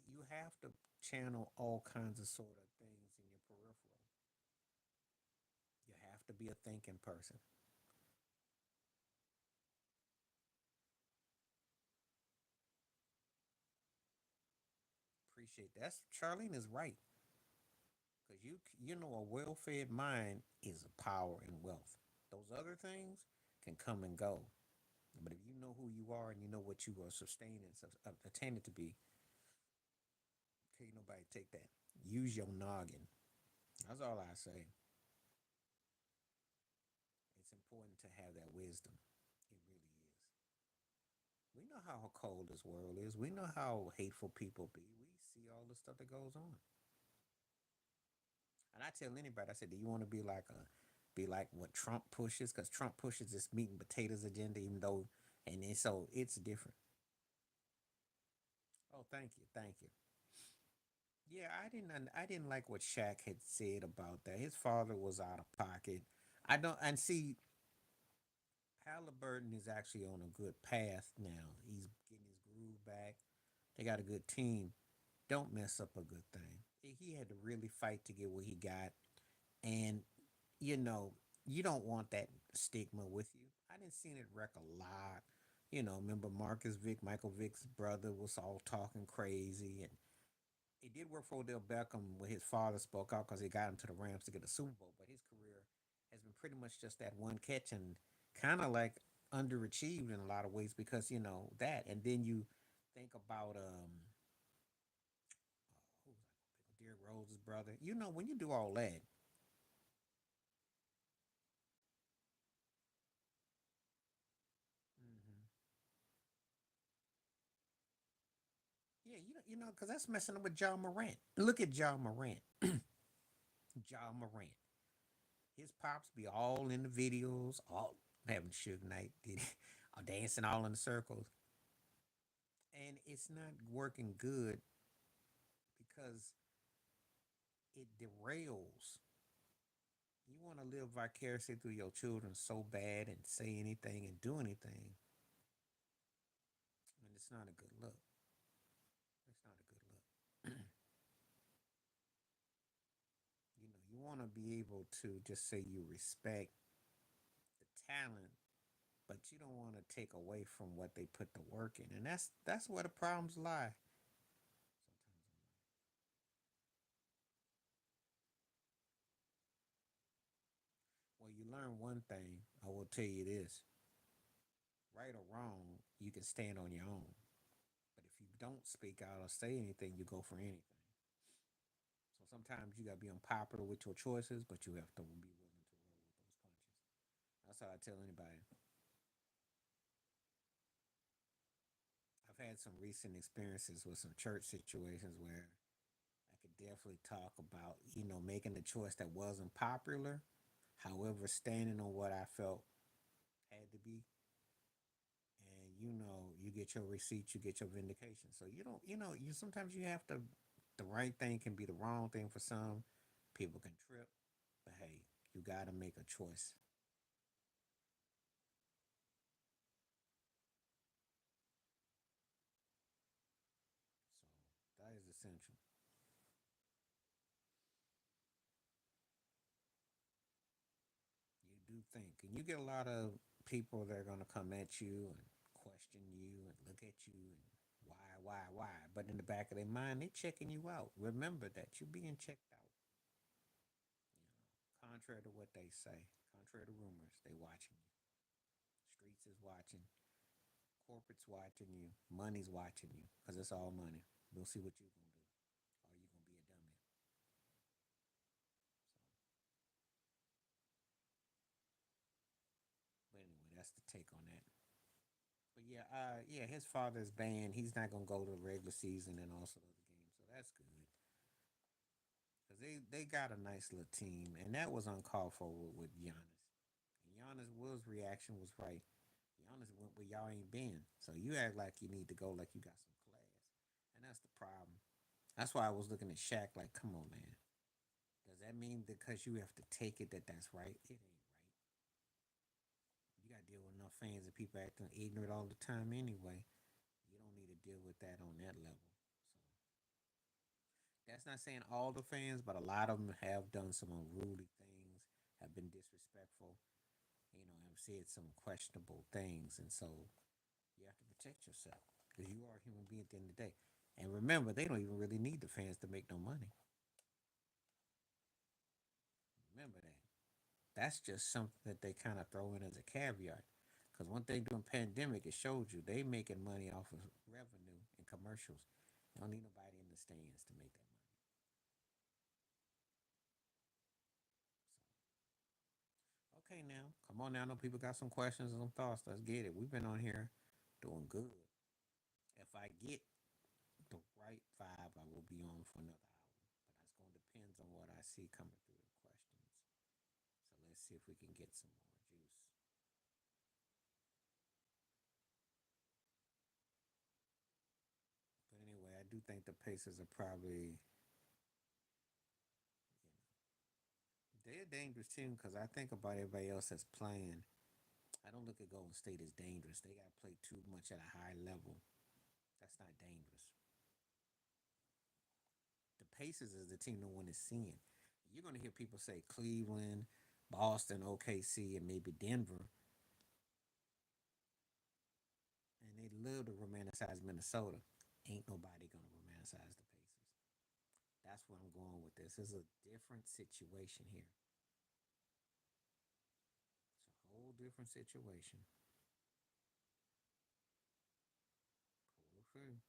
you have to channel all kinds of sort of things in your peripheral. You have to be a thinking person. Appreciate that. That's Charlene is right. Because you know a well-fed mind is a power and wealth. Those other things can come and go, but if you know who you are and you know what you are sustaining, attaining to be, can't nobody take that. Use your noggin. That's all I say. It's important to have that wisdom. It really is. We know how cold this world is. We know how hateful people be. We see all the stuff that goes on. And I tell anybody, I said, do you want to be like what Trump pushes? Because Trump pushes this meat and potatoes agenda, even though, so it's different. Oh, thank you, thank you. Yeah, I didn't like what Shaq had said about that. His father was out of pocket. I don't, and see, Halliburton is actually on a good path now. He's getting his groove back. They got a good team. Don't mess up a good thing. He had to really fight to get what he got, and you know, you don't want that stigma with you. I didn't see it wreck a lot. Remember Marcus Vick, Michael Vick's brother was all talking crazy, and It did work for Odell Beckham when his father spoke out because he got him to the Rams to get a Super Bowl. But his career has been pretty much just that one catch and kind of like underachieved in a lot of ways because you know that. And then you think about who was I? Derrick Rose's brother. You know when you do all that. Hmm. Yeah, you know, because that's messing up with John Morant. Look at John Morant. John Morant. His pops be all in the videos, all having Suge Knight, did all dancing all in the circles, and it's not working good because it derails. You want to live vicariously through your children so bad and say anything and do anything, and it's not a good look. It's not a good look. You know, you want to be able to just say you respect the talent, but you don't want to take away from what they put the work in, and that's where the problems lie. Well, you learn one thing. I will tell you this: right or wrong, you can stand on your own. But if you don't speak out or say anything, you go for anything. So sometimes you gotta be unpopular with your choices, but you have to be willing to roll with those punches. That's how I tell anybody. I've had some recent experiences with some church situations where I could definitely talk about, you know, making a choice that wasn't popular, however, standing on what I felt had to be. And you know, you get your receipts, you get your vindication. So you don't, you know, you sometimes you have to. The right thing can be the wrong thing for some. People can trip, but hey, you got to make a choice. So that is essential. You do think, and you get a lot of people that are going to come at you and question you and look at you and why? But in the back of their mind, they checking you out. Remember that you're being checked out. You know, contrary to what they say, contrary to rumors, they watching you. Streets is watching. Corporate's watching you. Money's watching you because it's all money. We'll see what you're gonna do. Are you gonna be a dummy? But anyway, that's the take on that. But yeah, yeah, his father's banned. He's not gonna go to the regular season and also the games, so that's good. Cause they got a nice little team, and that was uncalled for with Giannis. And Giannis was reaction was right. Giannis went where y'all ain't been, so you act like you need to go like you got some class, and that's the problem. That's why I was looking at Shaq like, come on, man. Does that mean because you have to take it that that's right? It ain't right. You got to deal with enough fans and people acting ignorant all the time anyway. You don't need to deal with that on that level. So that's not saying all the fans, but a lot of them have done some unruly things, have been disrespectful, you know, have said some questionable things, and so you have to protect yourself because you are a human being at the end of the day. And remember, they don't even really need the fans to make no money. Remember that. That's just something that they kind of throw in as a caveat. Because one thing during pandemic, it showed you they making money off of revenue and commercials. They don't need nobody in the stands to make that money. So, okay, now come on now. I know people got some questions and some thoughts. Let's get it. We've been on here doing good. If I get the right vibe, I will be on for another hour. But that's going to depend on what I see coming through the questions. So let's see if we can get some more juice. But anyway, I do think the Pacers are probably, they're a dangerous team because I think about everybody else that's playing. I don't look at Golden State as dangerous. They got to play too much at a high level. That's not dangerous. The Pacers is the team no one is seeing. You're going to hear people say Cleveland, Boston, OKC, and maybe Denver, and they love to romanticize Minnesota. Ain't nobody going to romanticize the Pacers. That's where I'm going with this. It's a different situation here. It's a whole different situation. Okay.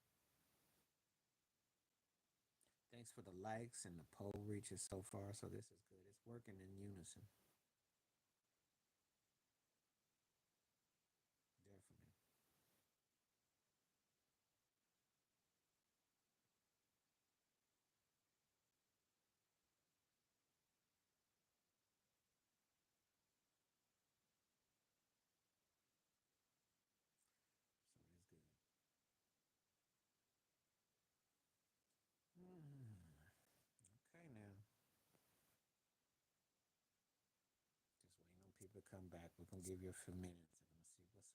Thanks for the likes and the poll reaches so far. So this is good. It's working in unison. Definitely. So that's good. Okay, now just waiting on people to come back. We're gonna give you a few minutes. I'm gonna see what's up.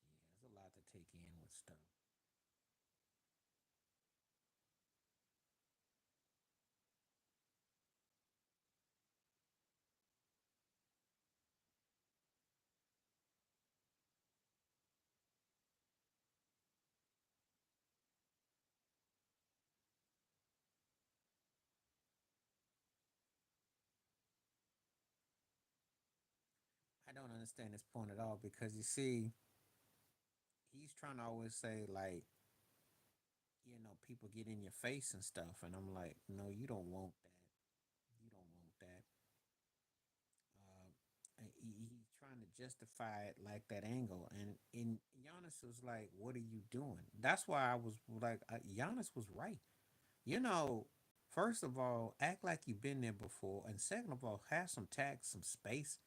Yeah, there's a lot to take in with stuff. I don't understand this point at all because you see, he's trying to always say like, people get in your face and stuff, and I'm like, no, you don't want that. You don't want that. He's trying to justify it like that angle, and Giannis was like, "What are you doing?" That's why I was like, Giannis was right. You know, first of all, act like you've been there before, and second of all, have some tact, some space.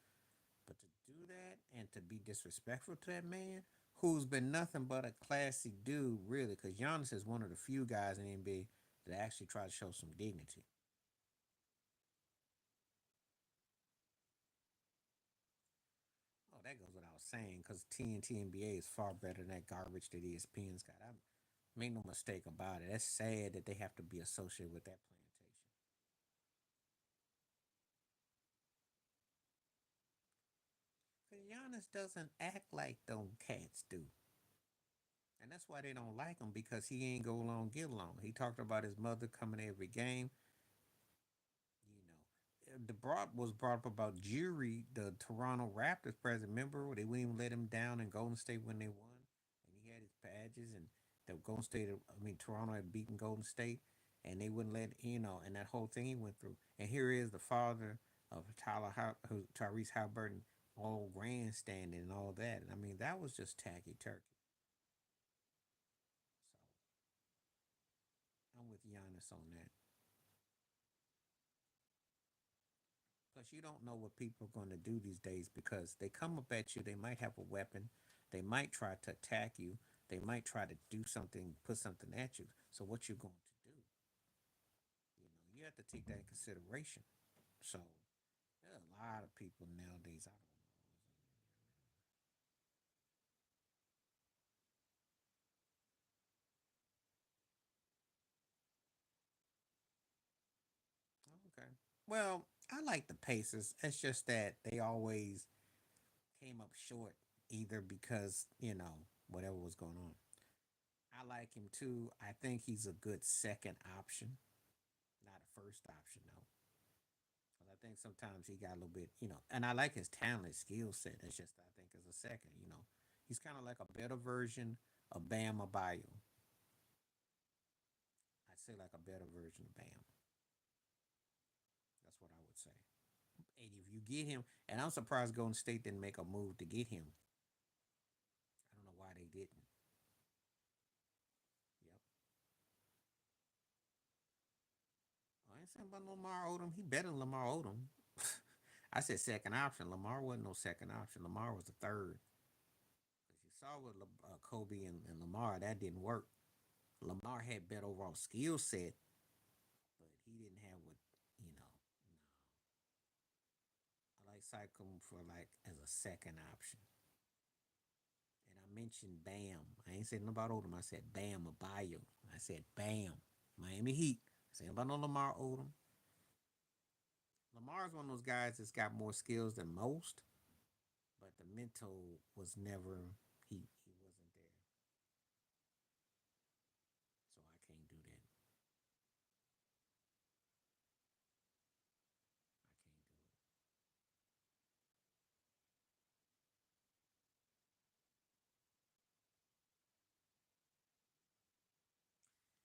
But to do that and to be disrespectful to that man, who's been nothing but a classy dude, really, because Giannis is one of the few guys in the NBA that actually try to show some dignity. Oh, that goes without saying, because TNT NBA is far better than that garbage that ESPN's got. I make no mistake about it. That's sad that they have to be associated with that plantation. Because Giannis doesn't act like them cats do. And that's why they don't like him because he ain't go along, get along. He talked about his mother coming to every game. The brought was brought up about Jury, the Toronto Raptors president. Remember, they wouldn't even let him down in Golden State when they won, and he had his badges, and the Golden State, I mean Toronto had beaten Golden State, and they wouldn't let and that whole thing he went through. And here is the father of Tyrese Halliburton, all grandstanding and all that. And I mean that was just tacky turkey. So I'm with Giannis on that. Plus, you don't know what people are going to do these days because they come up at you. They might have a weapon. They might try to attack you. They might try to do something, put something at you. So, what you're going to do? You have to take that in consideration. So, there are a lot of people nowadays. I don't know. Okay. Well, I like the Pacers. It's just that they always came up short, either because whatever was going on. I like him too. I think he's a good second option, not a first option though. Because I think sometimes he got a little bit, and I like his talent, skill set. It's just I think as a second, he's kind of like a better version of Bam Abayo. I'd say like a better version of Bam. That's what I would say. And if you get him, and I'm surprised Golden State didn't make a move to get him. I don't know why they didn't. Yep. I ain't saying about Lamar Odom. He better than Lamar Odom. I said second option. Lamar wasn't no second option. Lamar was the third. saw with Kobe and Lamar, that didn't work. Lamar had better overall skill set, but he didn't have what you know. I like Sycom for like as a second option. And I mentioned Bam. I ain't saying about Odom. I said Bam Abayo. I said Bam. Miami Heat. I said about no Lamar Odom. Lamar's one of those guys that's got more skills than most, but the mental was never he wasn't there. So I can't do that. I can't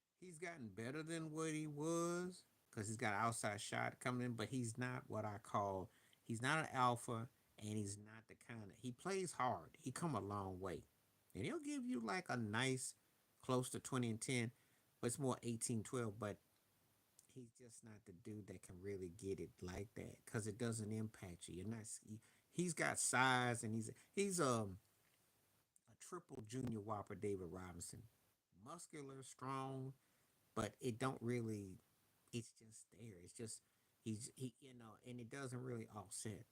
do it. He's gotten better than what he was because he's got an outside shot coming in, but he's not what I call he's not an alpha and he's not the kind of he plays hard. He come a long way. And he'll give you like a nice close to 20 and 10, but it's more 18-12. But he's just not the dude that can really get it like that because it doesn't impact you. You're not. He's got size and a triple junior whopper David Robinson, muscular, strong, but it don't really. It's just there. It's just and it doesn't really offset.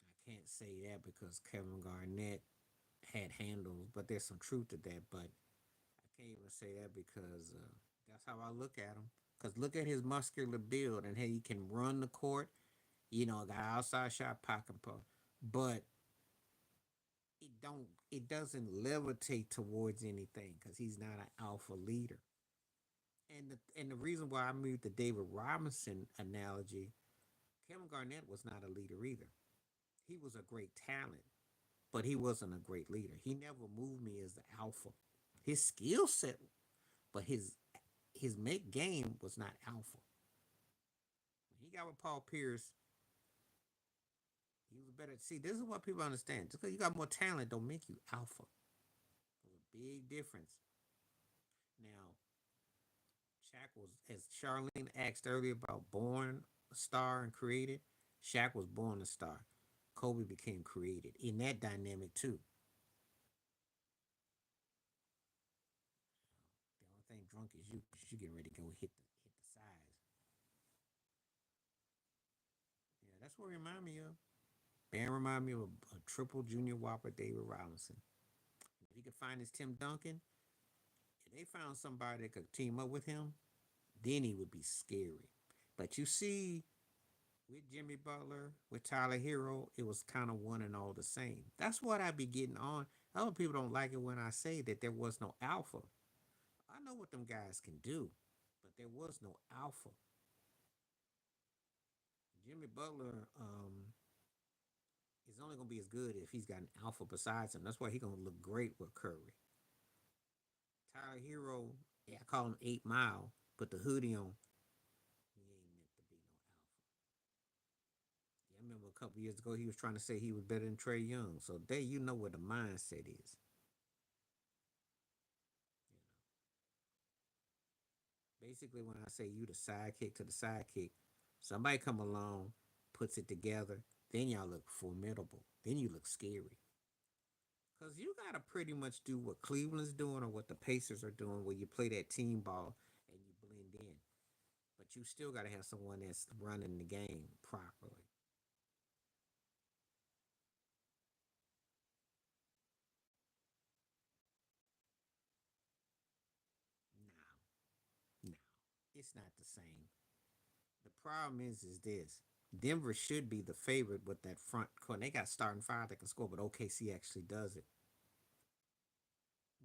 I can't say that because Kevin Garnett had handles, but there's some truth to that. But I can't even say that because that's how I look at him. Because look at his muscular build and how he can run the court. Got outside shot pocket puff, but it doesn't levitate towards anything because he's not an alpha leader. And the reason why I moved the David Robinson analogy, Kevin Garnett was not a leader either. He was a great talent, but he wasn't a great leader. He never moved me as the alpha. His skill set, but his make game was not alpha. When he got with Paul Pierce, he was better. See, this is what people understand. Just because you got more talent don't make you alpha. There's a big difference. Now, Shaq was, as Charlene asked earlier about born a star and created, Shaq was born a star. Kobe became created in that dynamic too. The only thing drunk is you because you getting ready to go hit the sides. Yeah, that's what it remind me of. Bam remind me of a triple junior whopper David Robinson. If he could find his Tim Duncan, if they found somebody that could team up with him, then he would be scary. But you see, with Jimmy Butler, with Tyler Hero, it was kind of one and all the same. That's what I be getting on. Other people don't like it when I say that there was no alpha. I know what them guys can do, but there was no alpha. Jimmy Butler is only gonna be as good if he's got an alpha besides him. That's why he's gonna look great with Curry. Tyler Hero, yeah, I call him 8 Mile, put the hoodie on. He ain't meant to be no alpha. Yeah, I remember a couple years ago he was trying to say he was better than Trey Young. So there you know where the mindset is. Basically, when I say you the sidekick to the sidekick, somebody come along, puts it together, then y'all look formidable. Then you look scary. Because you got to pretty much do what Cleveland's doing or what the Pacers are doing, where you play that team ball and you blend in. But you still got to have someone that's running the game properly. No, no, it's not the same. The problem is this. Denver should be the favorite with that front court. They got starting five that can score, but OKC actually does it.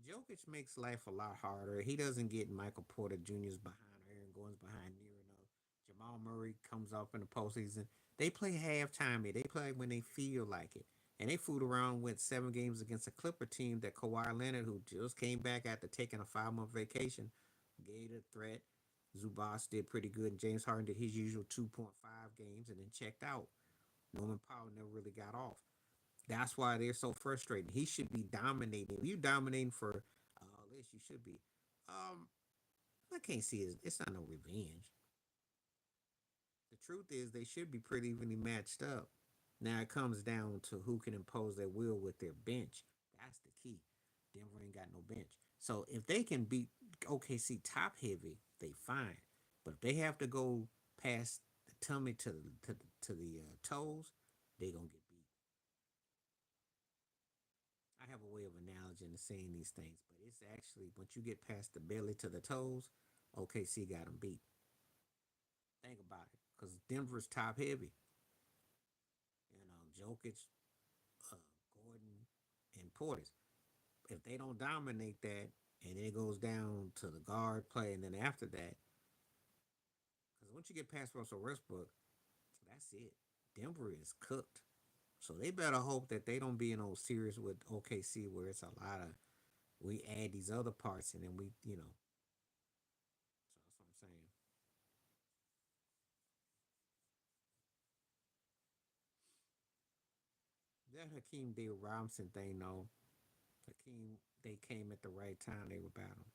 Jokic makes life a lot harder. He doesn't get Michael Porter Jr.'s behind or Aaron Gordon's behind near enough. Jamal Murray comes up in the postseason. They play halftime. They play when they feel like it. And they fooled around with 7 games against a Clipper team that Kawhi Leonard, who just came back after taking a 5 month vacation, gave it a threat. Zubas did pretty good, and James Harden did his usual 2.5 games and then checked out. Norman Powell never really got off. That's why they're so frustrated. He should be dominating. If you dominating for this, you should be. I can't see it. It's not no revenge. The truth is, they should be pretty evenly matched up. Now it comes down to who can impose their will with their bench. That's the key. Denver ain't got no bench. So if they can beat OKC top heavy, they fine. But if they have to go past the tummy to the toes, they gonna get beat. I have a way of analogy to saying these things, but it's actually once you get past the belly to the toes, OKC got them beat. Think about it, because Denver's top heavy. Jokic, uh, Gordon, and Portis. If they don't dominate that, and it goes down to the guard play, and then after that, because once you get past Russell Westbrook, that's it. Denver is cooked. So they better hope that they don't be in old series with OKC where it's a lot of we add these other parts and then we. So that's what I'm saying. That Hakeem David Robinson thing, though, Hakeem, they came at the right time. They were battling.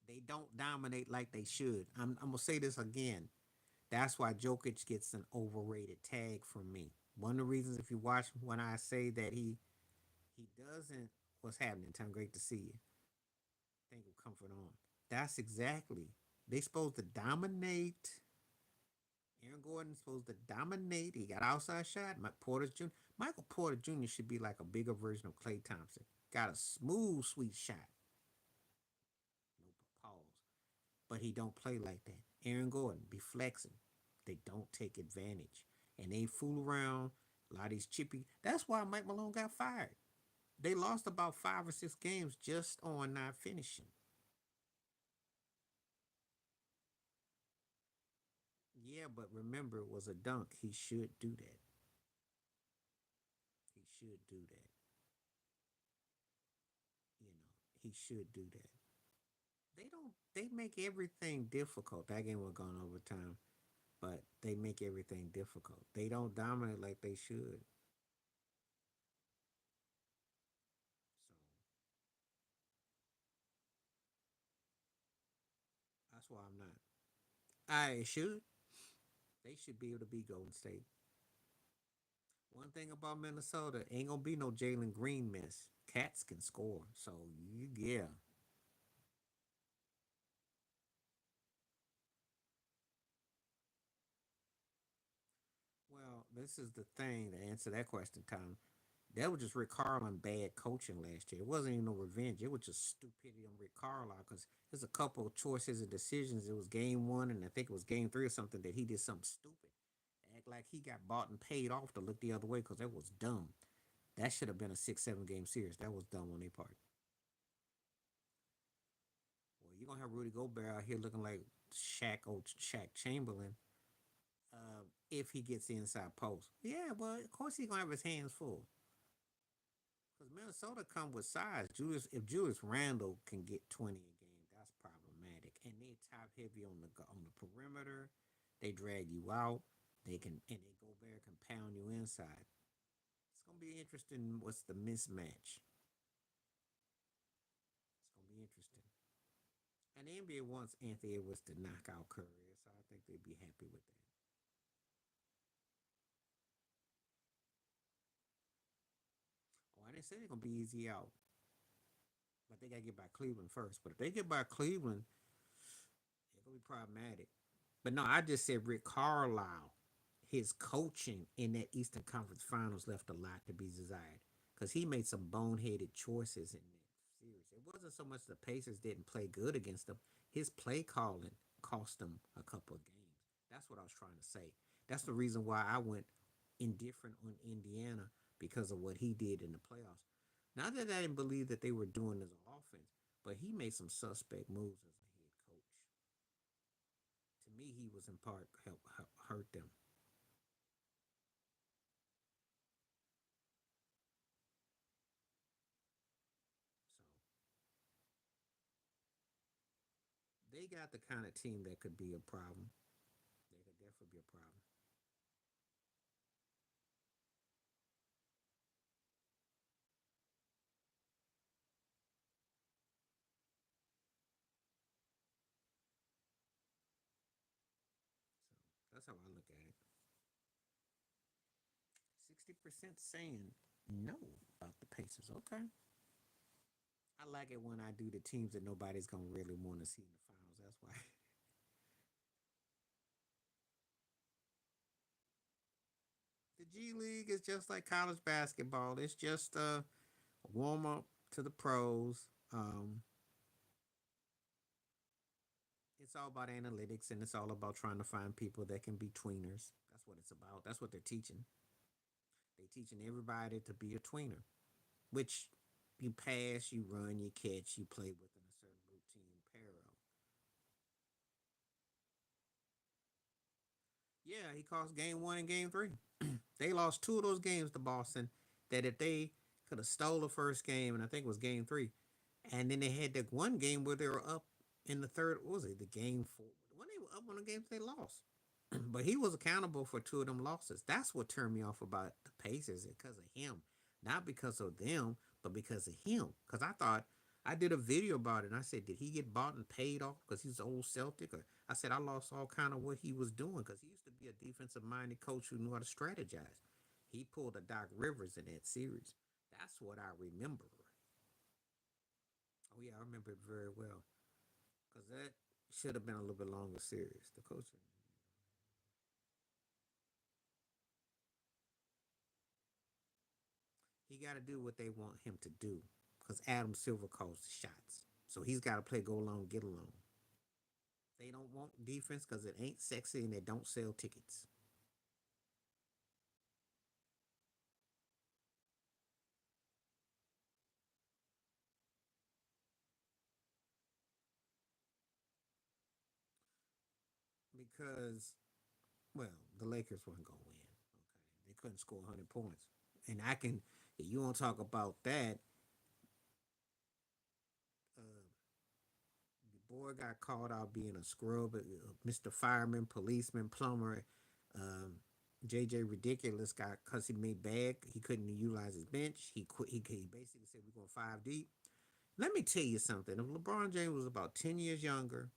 They don't dominate like they should. I'm gonna say this again. That's why Jokic gets an overrated tag from me. One of the reasons, if you watch when I say that he doesn't, what's happening? Tom, great to see you. Thank you, comfort on. That's exactly. They supposed to dominate. Aaron Gordon's supposed to dominate. He got outside shot. Porter Jr. Michael Porter Jr. should be like a bigger version of Klay Thompson. Got a smooth, sweet shot. No pause. But he don't play like that. Aaron Gordon be flexing. They don't take advantage. And they fool around. A lot of these chippy. That's why Mike Malone got fired. They lost about 5 or 6 games just on not finishing. Yeah, but remember it was a dunk. He should do that. He should do that. You know, he should do that. They don't. They make everything difficult. That game was gone overtime, but they make everything difficult. They don't dominate like they should. So that's why I'm not. I should. They should be able to be Golden State. One thing about Minnesota, ain't gonna be no Jalen Green mess. Cats can score, so yeah. Well, this is the thing to answer that question, Tom. That was just Rick Carlisle bad coaching last year. It wasn't even no revenge. It was just stupidity on Rick Carlisle because there's a couple of choices and decisions. It was game one, and I think it was game three or something that he did something stupid. Act like he got bought and paid off to look the other way because that was dumb. That should have been a 6, 7 game series. That was dumb on their part. Well, you're gonna have Rudy Gobert out here looking like old Shaq Chamberlain, if he gets the inside post. Yeah, well, of course he's gonna have his hands full. Because Minnesota come with size. Julius Randle can get 20 a game, that's problematic. And they top heavy on the perimeter. They drag you out. They go there can pound you inside. It's gonna be interesting. What's the mismatch? It's gonna be interesting. And the NBA wants Anthony Edwards to knock out Curry, so I think they'd be happy with that. Oh, I didn't say they're gonna be easy out, but they gotta get by Cleveland first. But if they get by Cleveland, it's gonna be problematic. But no, I just said Rick Carlisle, his coaching in that Eastern Conference Finals left a lot to be desired because he made some boneheaded choices in that series. It wasn't so much the Pacers didn't play good against them; his play calling cost them a couple of games. That's what I was trying to say. That's the reason why I went indifferent on Indiana because of what he did in the playoffs. Not that I didn't believe that they were doing as an offense, but he made some suspect moves as a head coach. To me, he was in part help hurt them. So they got the kind of team that could be a problem. They could definitely be a problem. how I look at it. 60% saying no about the Pacers. Okay. I like it when I do the teams that nobody's gonna really want to see in the finals. That's why. The G League is just like college basketball. It's just a warm up to the pros. It's all about analytics and it's all about trying to find people that can be tweeners. That's what it's about. That's what they're teaching. They're teaching everybody to be a tweener, which you pass, you run, you catch, you play within a certain routine parallel. Yeah, he cost game one and game three. They lost two of those games to Boston. That if they could have stole the first game, and I think it was game three, and then they had that one game where they were up in the third. What was it the game four? When they were up on the games, they lost. But he was accountable for two of them losses. That's what turned me off about the Pacers because of him, not because of them, but because of him. Because I thought I did a video about it, and I said, did he get bought and paid off because he's an old Celtic? Or I said I lost all kind of what he was doing because he used to be a defensive minded coach who knew how to strategize. He pulled a Doc Rivers in that series. That's what I remember. Oh yeah, I remember it very well because that should have been a little bit longer series. The coach. He got to do what they want him to do because Adam Silver calls the shots. So he's got to play go along, get along. They don't want defense because it ain't sexy and they don't sell tickets. Because, well, the Lakers weren't going to win. Okay. They couldn't score 100 points. And I can, if you want to talk about that, the boy got caught out being a scrub, Mr. Fireman, policeman, plumber. Um, JJ Ridiculous got because he made bad. He couldn't utilize his bench. He quit. He basically said we're going five deep. Let me tell you something. If LeBron James was about 10 years younger,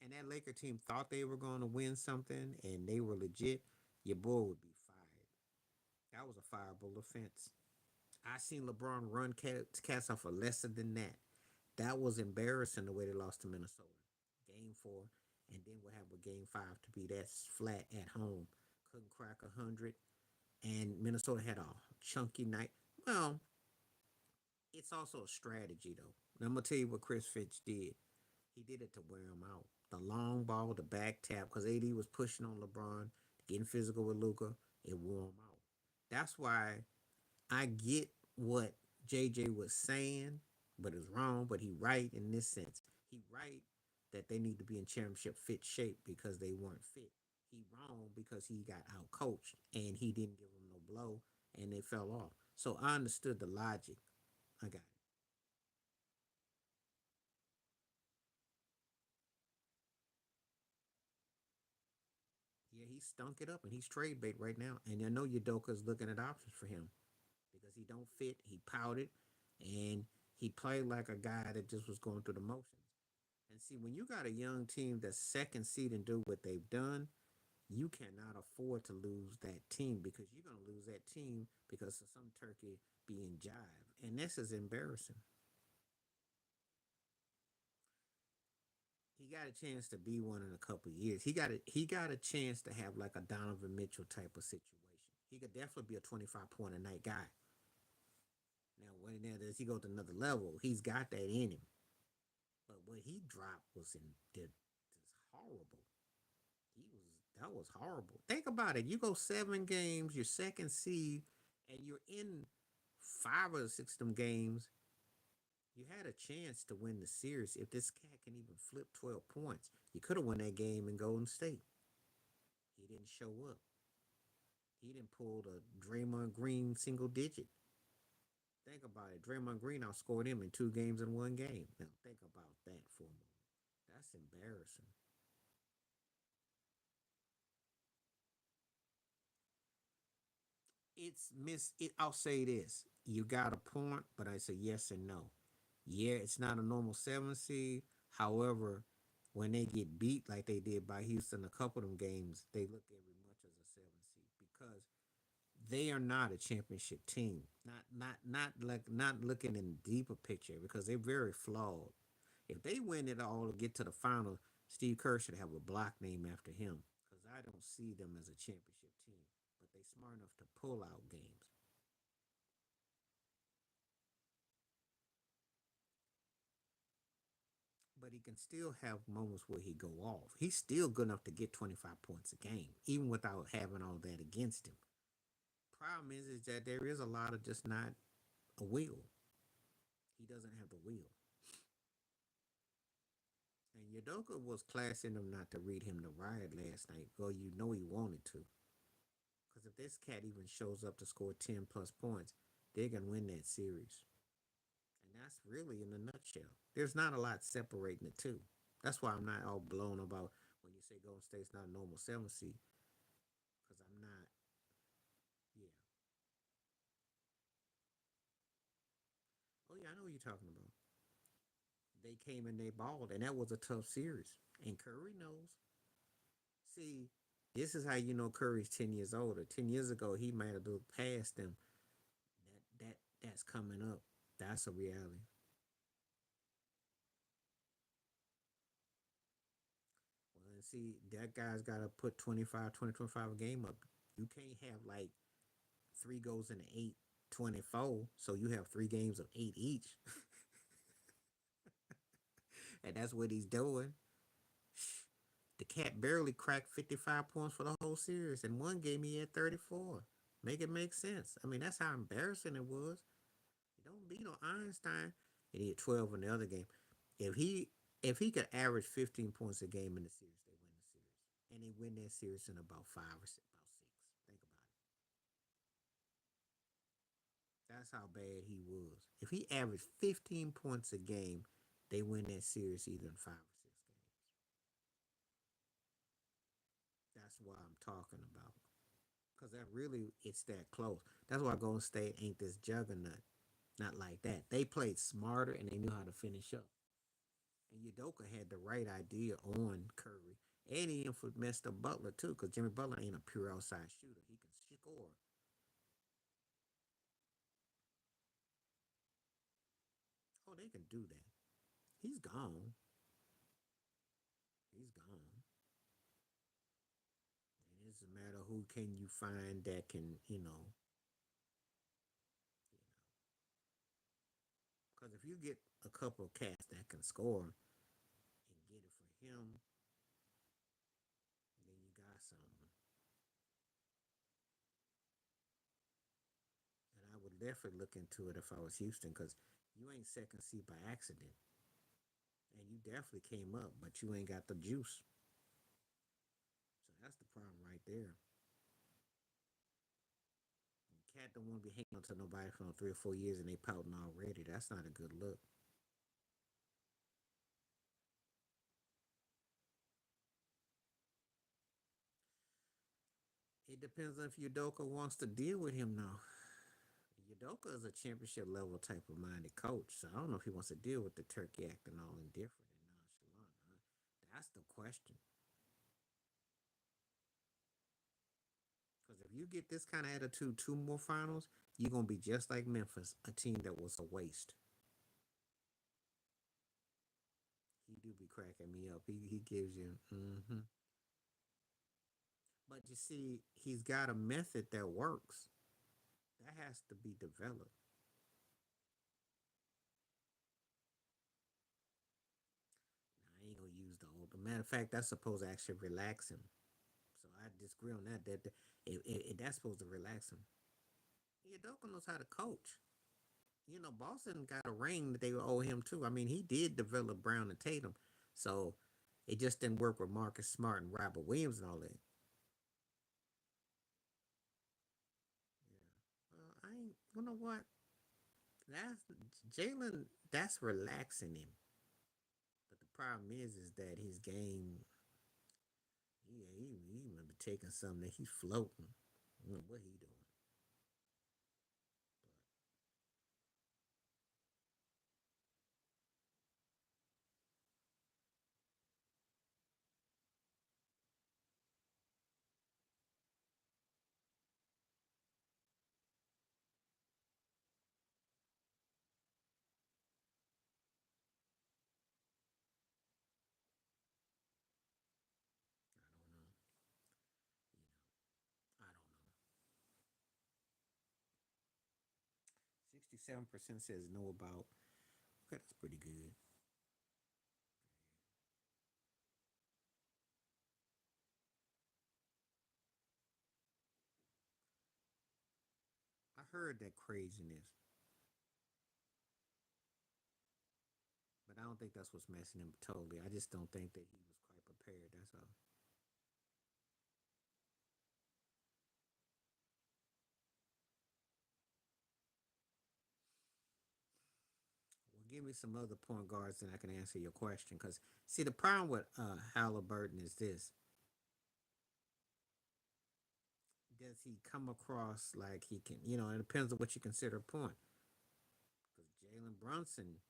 and that Laker team thought they were going to win something, and they were legit, your boy would be fired. That was a fireable offense. I seen LeBron run cats off for lesser than that. That was embarrassing the way they lost to Minnesota. Game four, and then we'll have a game five to be that flat at home. Couldn't crack 100, and Minnesota had a chunky night. Well, it's also a strategy though. And I'm gonna tell you what Chris Fitch did. He did it to wear him out. The long ball, the back tap, because AD was pushing on LeBron, getting physical with Luca. It wore him out. That's why I get what JJ was saying, but it's wrong. But he right in this sense. He right that they need to be in championship fit shape because they weren't fit. He wrong because he got out coached and he didn't give them no blow and they fell off. So I understood the logic. I got it. Yeah, he stunk it up and he's trade bait right now. And I know Udoka's looking at options for him because he don't fit. He pouted and he played like a guy that just was going through the motions. And see, when you got a young team that's second seed and do what they've done, you cannot afford to lose that team because you're going to lose that team because of some turkey being jive. And this is embarrassing. He got a chance to be one in a couple of years. He got a chance to have like a Donovan Mitchell type of situation. He could definitely be a 25 point a night guy. Now, when now does he go to another level? He's got that in him. But what he dropped was horrible. He was that was horrible. Think about it. You go 7 games, you're second seed, and you're in 5 or 6 of them games. You had a chance to win the series if this cat can even flip 12 points. You could have won that game in Golden State. He didn't show up. He didn't pull the Draymond Green single digit. Think about it. Draymond Green outscored him in 2 games in 1 game. Now think about that for a moment. That's embarrassing. I'll say this. You got a point, but I say yes and no. Yeah, it's not a normal 7 seed. However, when they get beat like they did by Houston a couple of them games, they look every much as a 7 seed because they are not a championship team. Not looking in the deeper picture because they're very flawed. If they win it all to get to the final, Steve Kerr should have a block name after him because I don't see them as a championship team. But they smart enough to pull out games. But he can still have moments where he go off. He's still good enough to get 25 points a game, even without having all that against him. Problem is that there is a lot of just not a will. He doesn't have the will. And Yadoka was classing him not to read him the riot last night. Well, you know he wanted to. Because if this cat even shows up to score 10 plus points, they're going to win that series. And that's really in a nutshell. There's not a lot separating the two. That's why I'm not all blown about when you say Golden State's not a normal 7 seed. Because I'm not, yeah. Oh, yeah, I know what you're talking about. They came and they balled, and that was a tough series. And Curry knows. See, this is how you know Curry's 10 years older. 10 years ago, he might have looked past them. That's coming up. That's a reality. Well, and see, that guy's got to put 25, 20, 25 a game up. You can't have like three goals in the eight, 24. So you have 3 games of eight each. And that's what he's doing. The cat barely cracked 55 points for the whole series. In one game, he had 34. Make it make sense. I mean, that's how embarrassing it was. You don't beat on Einstein, and he had 12 in the other game. If he if he could average 15 points a game in the series, they win the series, and they win that series in about 5 or about 6. Think about it. That's how bad he was. If he averaged 15 points a game, they win that series either in 5 or 6 games. That's what I'm talking about. Because that really, it's that close. That's why Golden State ain't this juggernaut. Not like that. They played smarter and they knew how to finish up. And Udoka had the right idea on Curry. And he messed up Butler too, because Jimmy Butler ain't a pure outside shooter. He can score. Oh, they can do that. He's gone. He's gone. And it's a matter of who can you find that can, because if you get a couple of cats that can score and get it for him, then you got something. And I would definitely look into it if I was Houston, because you ain't second seed by accident. And you definitely came up, but you ain't got the juice. So that's the problem right there. Cat don't want to be hanging on to nobody for 3 or 4 years and they pouting already. That's not a good look. It depends on if Udoka wants to deal with him now. Udoka is a championship level type of minded coach, so I don't know if he wants to deal with the turkey acting all indifferent and nonchalant. That's the question. Because if you get this kind of attitude, 2 more finals, you're gonna be just like Memphis, a team that was a waste. He do be cracking me up. He gives you. Mm-hmm. But you see, he's got a method that works. That has to be developed. I ain't gonna use the old. Matter of fact, that's supposed to actually relax him. So I disagree on that. That's supposed to relax him. Udoka knows how to coach. Boston got a ring that they owe him too. I mean, he did develop Brown and Tatum, so it just didn't work with Marcus Smart and Robert Williams and all that. Yeah. I ain't. You know what? That's Jalen. That's relaxing him. But the problem is that his game. Yeah, he might be taking something that he's floating. I don't know what he doing. 57% says know about. Okay, that's pretty good. I heard that craziness, but I don't think that's what's messing him totally. I just don't think that he was quite prepared. That's all. Well, give me some other point guards, and I can answer your question. Because see, the problem with Halliburton is this: does he come across like he can? It depends on what you consider a point. Because Jalen Brunson,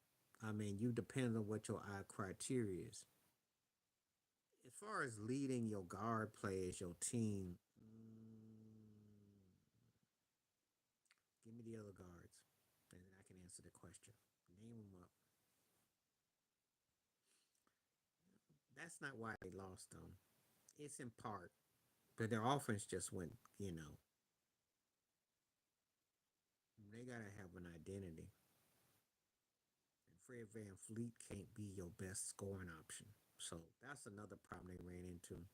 I mean, you depend on what your eye criteria is. As far as leading your guard players, your team, give me the other guards, and then I can answer the question. Name them up. That's not why they lost them. It's in part, but their offense just went. They gotta have an identity. And Fred Van Fleet can't be your best scoring option. So that's another problem they ran into.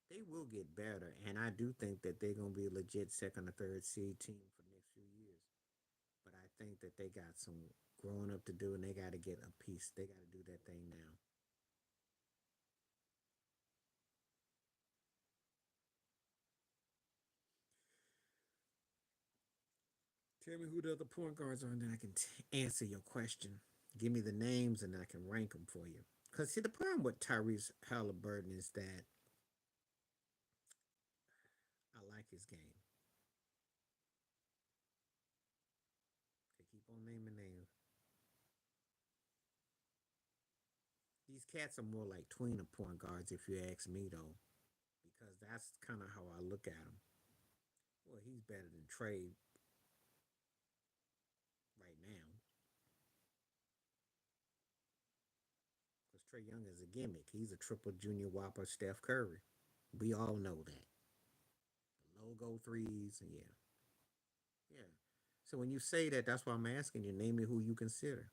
They will get better, and I do think that they're gonna be a legit second or third seed team for the next few years. But I think that they got some growing up to do, and they got to get a piece. They got to do that thing now. Tell me who the other point guards are, and then I can answer your question. Give me the names, and I can rank them for you. Because see, the problem with Tyrese Halliburton is that I like his game. They keep on naming names. These cats are more like tweener point guards, if you ask me, though, because that's kind of how I look at them. Well, he's better than Trey right now, because Trey Young is a gimmick. He's a triple junior whopper, Steph Curry. We all know that. The logo threes, and yeah, yeah. So when you say that, that's why I'm asking you. Name me who you consider,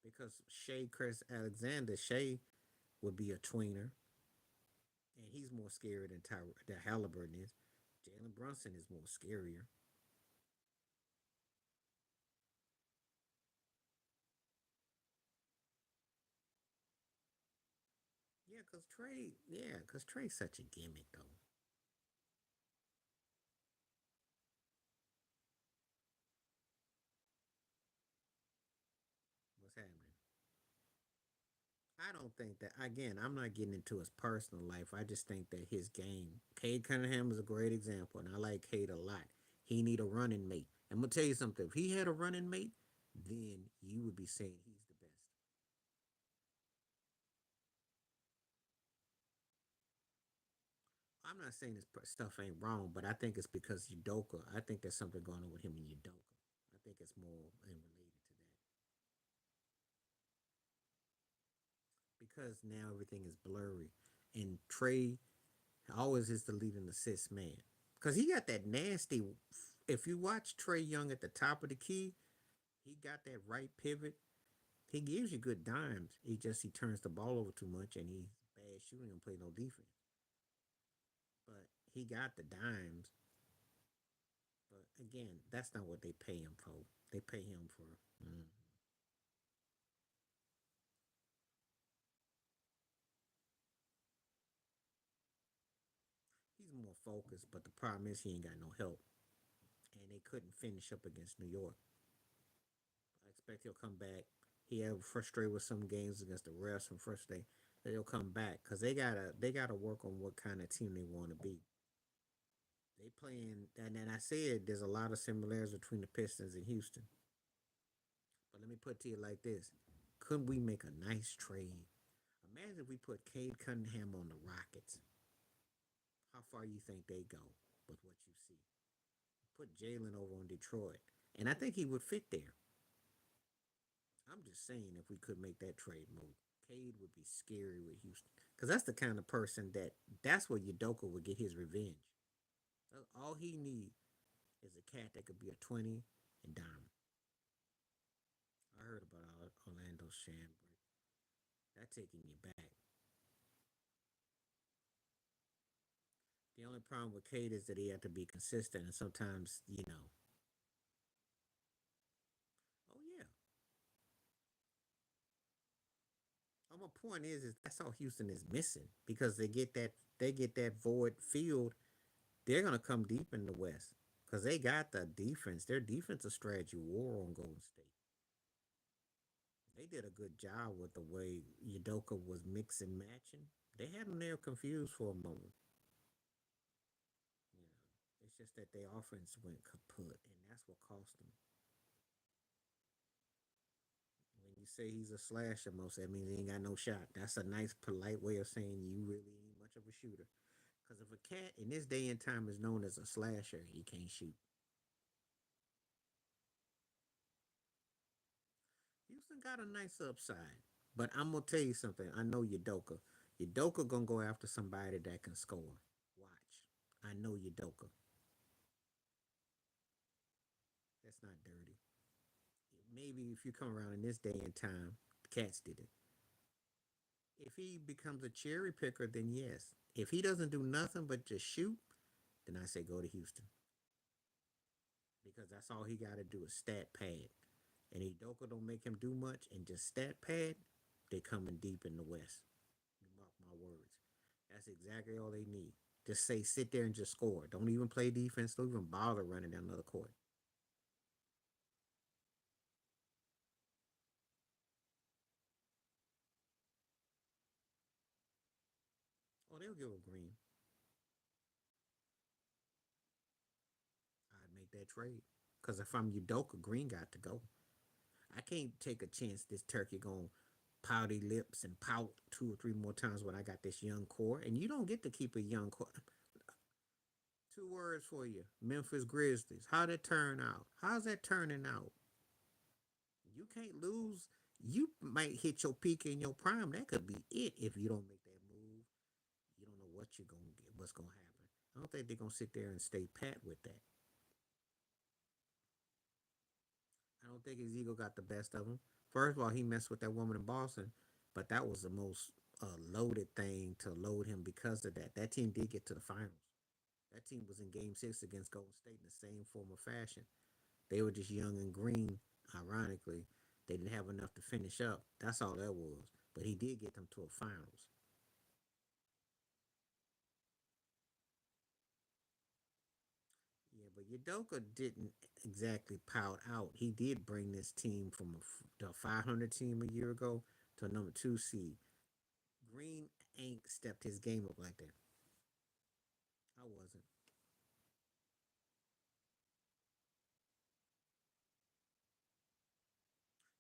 because Shea Chris Alexander, Shea would be a tweener, and he's more scary than Halliburton is. Jalen Brunson is more scarier. Yeah, cause Trey's such a gimmick though. What's happening? I don't think that. Again, I'm not getting into his personal life. I just think that his game. Cade Cunningham is a great example, and I like Cade a lot. He need a running mate. I'm gonna tell you something. If he had a running mate, then you would be saying he's the best. I'm not saying this stuff ain't wrong, but I think it's because Udoka. I think there's something going on with him and Udoka. I think it's more related to that because now everything is blurry, and Trey always is the leading assist man because he got that nasty. If you watch Trey Young at the top of the key, he got that right pivot. He gives you good dimes. He turns the ball over too much, and he's bad shooting and play no defense. But he got the dimes. But again, that's not what they pay him for. They pay him for. Mm, he's more focused, but the problem is he ain't got no help, and they couldn't finish up against New York. I expect he'll come back. He had frustrated with some games against the refs and frustrated. They'll come back because they gotta work on what kind of team they want to be. They playing, and then I said there's a lot of similarities between the Pistons and Houston. But let me put it to you like this: couldn't we make a nice trade? Imagine if we put Cade Cunningham on the Rockets. How far you think they go with what you see? Put Jalen over on Detroit, and I think he would fit there. I'm just saying if we could make that trade move, Cade would be scary with Houston because that's the kind of person that's where Udoka would get his revenge. That's all he needs. is a cat that could be a 20 and dime. I heard about Orlando Shambry. That taking you back. The only problem with Kate is that he had to be consistent, and sometimes, oh yeah. My point is that's all Houston is missing because they get that void field. They're gonna come deep in the West because they got the defense. Their defensive strategy war on Golden State. They did a good job with the way Udoka was mixing matching. They had them there confused for a moment. You know, it's just that their offense went kaput, and that's what cost them. When you say he's a slasher, most that means he ain't got no shot. That's a nice, polite way of saying you really ain't much of a shooter. Because if a cat in this day and time is known as a slasher, he can't shoot. Houston got a nice upside. But I'm gonna tell you something. I know Udoka. Udoka gonna go after somebody that can score. Watch. I know Udoka. That's not dirty. Maybe if you come around in this day and time, Cats did it. If he becomes a cherry picker, then yes. If he doesn't do nothing but just shoot, then I say go to Houston because that's all he got to do is stat pad. And Udoka don't make him do much and just stat pad. They coming deep in the West. You mark my words. That's exactly all they need. Just say sit there and just score. Don't even play defense. Don't even bother running down another court. Oh, they'll give a green. I'd make that trade. Because if I'm Udoka, green got to go. I can't take a chance this turkey going pouty lips and pout two or three more times when I got this young core. And you don't get to keep a young core. Two words for you. Memphis Grizzlies. How'd it turn out? How's that turning out? You can't lose. You might hit your peak in your prime. That could be it if you don't make that move. You don't know what you're gonna get, what's gonna happen. I don't think they're gonna sit there and stay pat with that. I don't think his ego got the best of him. First of all, he messed with that woman in Boston, but that was the most loaded thing to load him because of that. That team did get to the finals. That team was in Game 6 against Golden State in the same form of fashion. They were just young and green. Ironically, they didn't have enough to finish up. That's all that was. But he did get them to a finals. Yeah, but Udoka didn't exactly pout out. He did bring this team from the 500 team a year ago to a number two seed. Green ain't stepped his game up like that. I wasn't.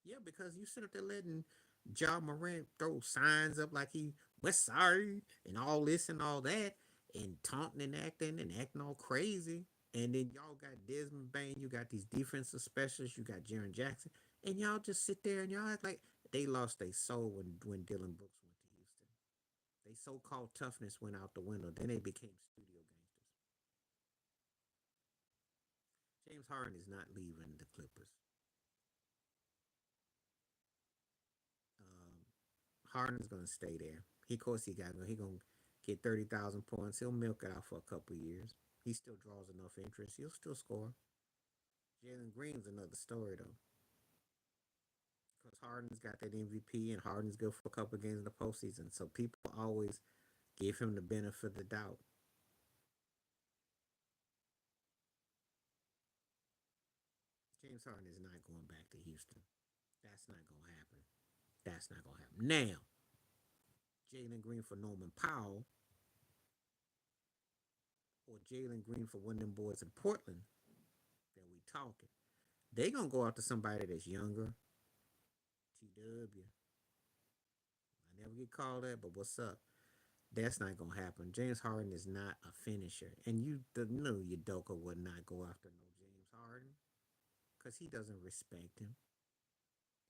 Yeah, because you sit up there letting John Morant throw signs up like he West Side and all this and all that, and taunting and acting all crazy. And then y'all got Desmond Bain, you got these defensive specialists, you got Jaron Jackson, and y'all just sit there and y'all act like they lost their soul when Dylan Brooks went to Houston. They so called toughness went out the window. Then they became studio gangsters. James Harden is not leaving the Clippers. Um, Harden's gonna stay there. He, of course, he gonna get 30,000 points. He'll milk it out for a couple of years. He still draws enough interest. He'll still score. Jalen Green's another story though, because Harden's got that MVP and Harden's good for a couple of games in the postseason. So people always give him the benefit of the doubt. James Harden is not going back to Houston. That's not gonna happen. That's not gonna happen. Now, Jalen Green for Norman Powell or Jalen Green for one of them boys in Portland that we talking. They gonna go after somebody that's younger. TW. I never get called that, but what's up? That's not gonna happen. James Harden is not a finisher, and you know Udoka would not go after no James Harden because he doesn't respect him.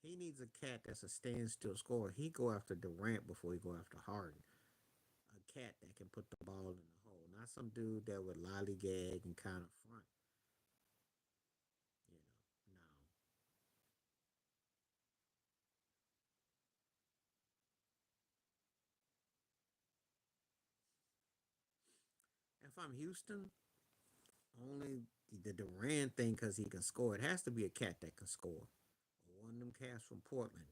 He needs a cat that's a standstill scorer. He go after Durant before he go after Harden. A cat that can put the ball in the hole, not some dude that would lollygag and kind of front. if I'm Houston, only the Durant thing because he can score. It has to be a cat that can score. One of them cats from Portland.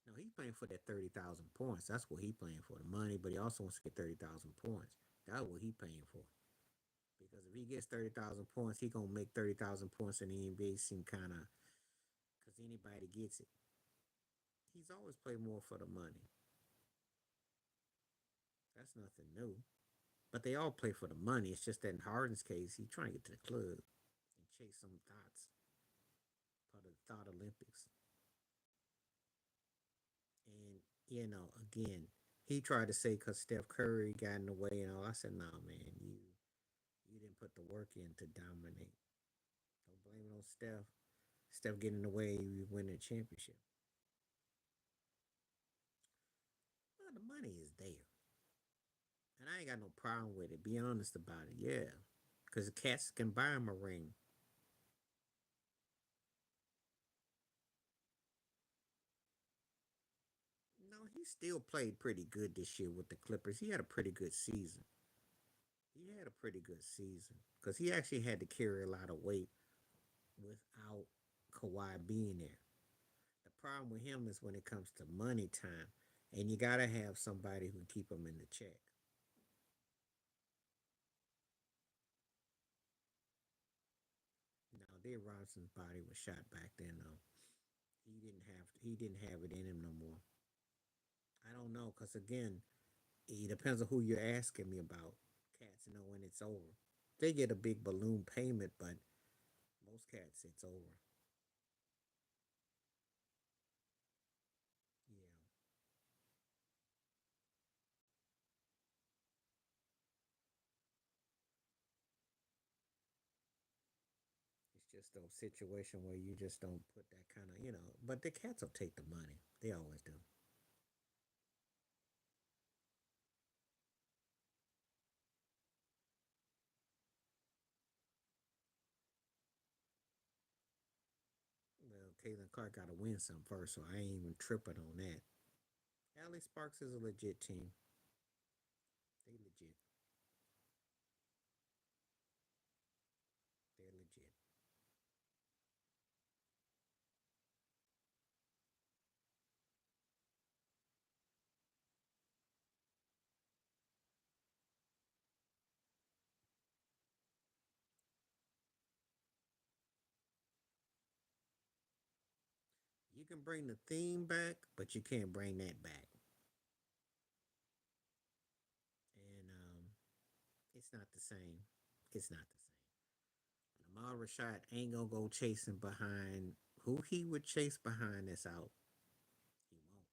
No, he's playing for that 30,000 points. That's what he playing for, the money. But he also wants to get 30,000 points. That's what he paying for. Because if he gets 30,000 points, he gonna make 30,000 points in the NBA seem kind of because anybody gets it. He's always played more for the money. That's nothing new. But they all play for the money. It's just that in Harden's case, he's trying to get to the club and chase some thoughts, part of the thought Olympics. And again, he tried to say because Steph Curry got in the way and all. I said, "Nah, man, you didn't put the work in to dominate. Don't blame it on Steph. Steph getting in the way, you win the championship. Well, the money is there, and I ain't got no problem with it. Be honest about it, yeah, because the cats can buy him a ring. No, he still played pretty good this year with the Clippers. He had a pretty good season. He had a pretty good season because he actually had to carry a lot of weight without Kawhi being there. The problem with him is when it comes to money time, and you gotta have somebody who can keep him in the check. Now, Dave Robinson's body was shot back then, though. He didn't have it in him no more. I don't know, cause again, it depends on who you're asking me about. Cats know when it's over. They get a big balloon payment, but most cats it's over. Yeah, it's just a situation where you just don't put that kind of But the cats will take the money. They always do. Well, Caitlin Clark got to win some first, so I ain't even tripping on that. Alex Sparks is a legit team. They legit. They're legit. You can bring the theme back, but you can't bring that back. And it's not the same. It's not the same. Amal Rashad ain't gonna go chasing behind who he would chase behind this out. He won't.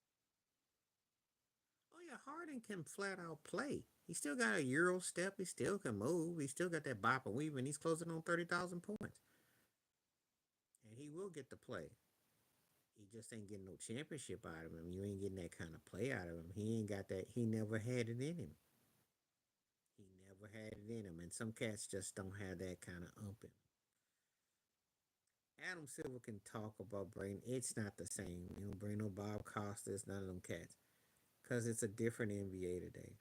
Oh yeah, Harden can flat out play. He still got a Euro step. He still can move. He still got that bop and weave, and he's closing on 30,000 points. And he will get the play. He just ain't getting no championship out of him. You ain't getting that kind of play out of him. He ain't got that. He never had it in him. He never had it in him. And some cats just don't have that kind of umping. Adam Silver can talk about bringing. It's not the same. You don't bring no Bob Costas, none of them cats, because it's a different NBA today.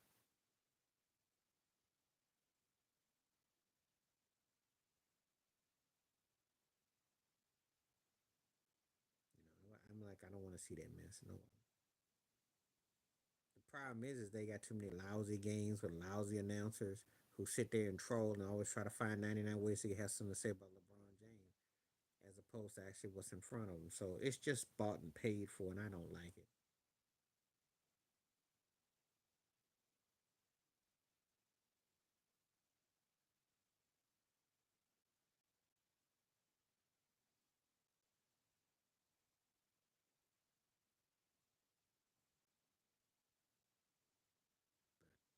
I'm like, I don't want to see that mess. No. The problem is they got too many lousy games with lousy announcers who sit there and troll and always try to find 99 ways to have something to say about LeBron James, as opposed to actually what's in front of them. So it's just bought and paid for, and I don't like it.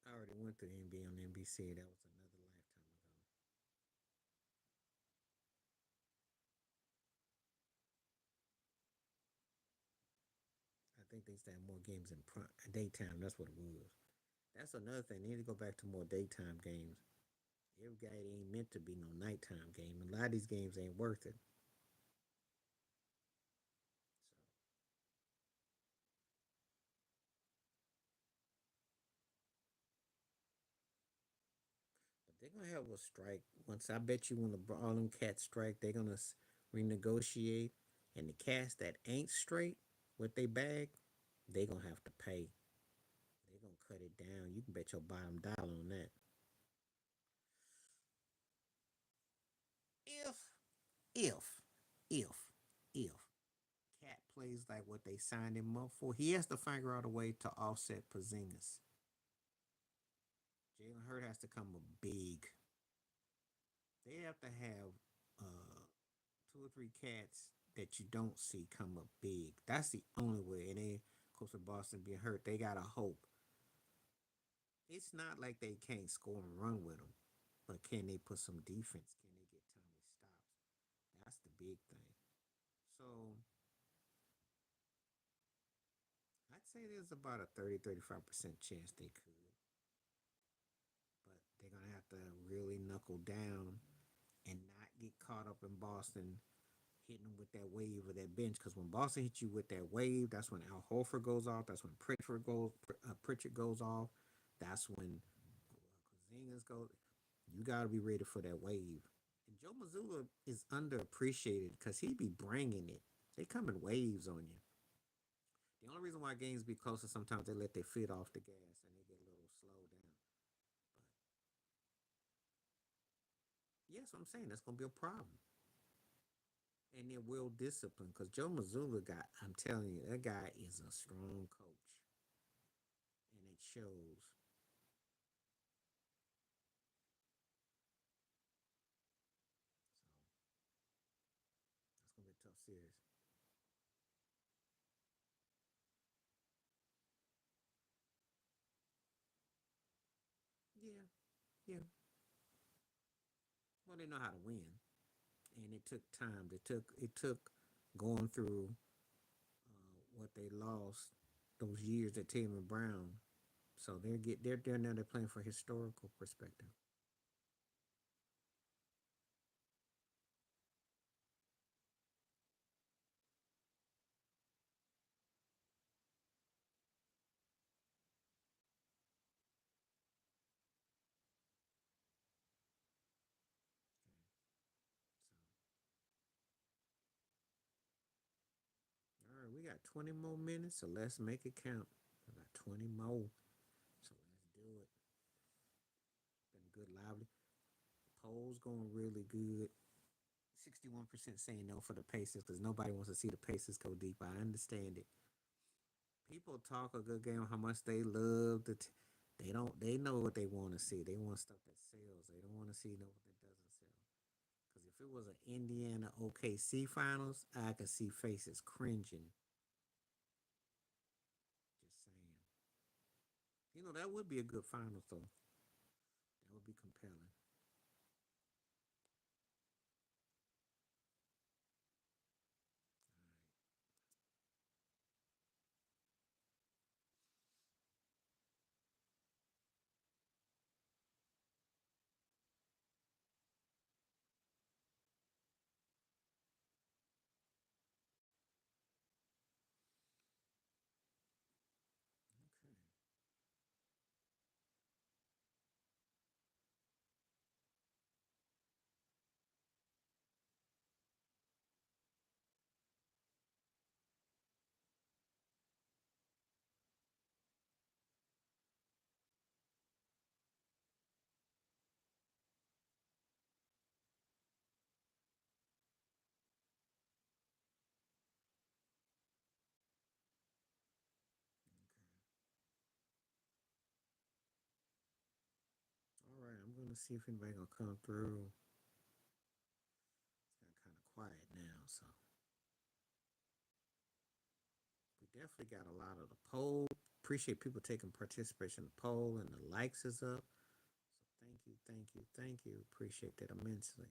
I already went through the NBA on NBC. That was another lifetime ago. I think they used to have more games in daytime. That's what it was. That's another thing. They need to go back to more daytime games. Every guy ain't meant to be no nighttime game. A lot of these games ain't worth it. They're gonna have a strike. Once I bet you when all them cats strike, they're gonna renegotiate, and the cats that ain't straight with they bag, they gonna have to pay. They gonna cut it down. You can bet your bottom dollar on that. If, if, if, if Cat plays like what they signed him up for, he has to figure out a way to offset Porzingis. Jalen Hurd has to come a big. They have to have uh, two or three cats that you don't see come up big. That's the only way. And then, of course, with Boston being hurt, they got to hope. It's not like they can't score and run with them, but can they put some defense? Can they get timely stops? That's the big thing. So I'd say there's about a 30-35% chance they could, but they're going to have to really knuckle down and not get caught up in Boston hitting them with that wave or that bench. Because when Boston hits you with that wave, that's when Al Horford goes off. That's when Pritchard goes off. That's when Zingas goes. You got to be ready for that wave. And Joe Mazzulla is underappreciated because he be bringing it. They come in waves on you. The only reason why games be closer sometimes they let their foot off the gas and they get a little slowed down. But yes, I'm saying that's gonna be a problem. And they're well disciplined because Joe Mazzulla got. I'm telling you, that guy is a strong coach, and it shows. So that's gonna be a tough series. Yeah, yeah. Well, they know how to win, and it took time. It took going through what they lost those years at Tatum and Brown. So they're now they're playing for historical perspective. So all right, we got 20 more minutes, so let's make it count. We got 20 more, so let's do it. Been good, lively. Polls going really good. 61% saying no for the Pacers because nobody wants to see the Pacers go deep. I understand it. People talk a good game how much they love they don't. They know what they want to see. They want stuff that sells. They don't want to see no that doesn't sell. Because if it was an Indiana OKC finals, I could see faces cringing. Just saying. That would be a good finals though. That would be compelling. Okay. All right. I'm gonna see if anybody gonna come through. It's got kind of quiet now, so we definitely got a lot of the poll. Appreciate people taking participation in the poll and the likes is up. So thank you, thank you, thank you. Appreciate that immensely.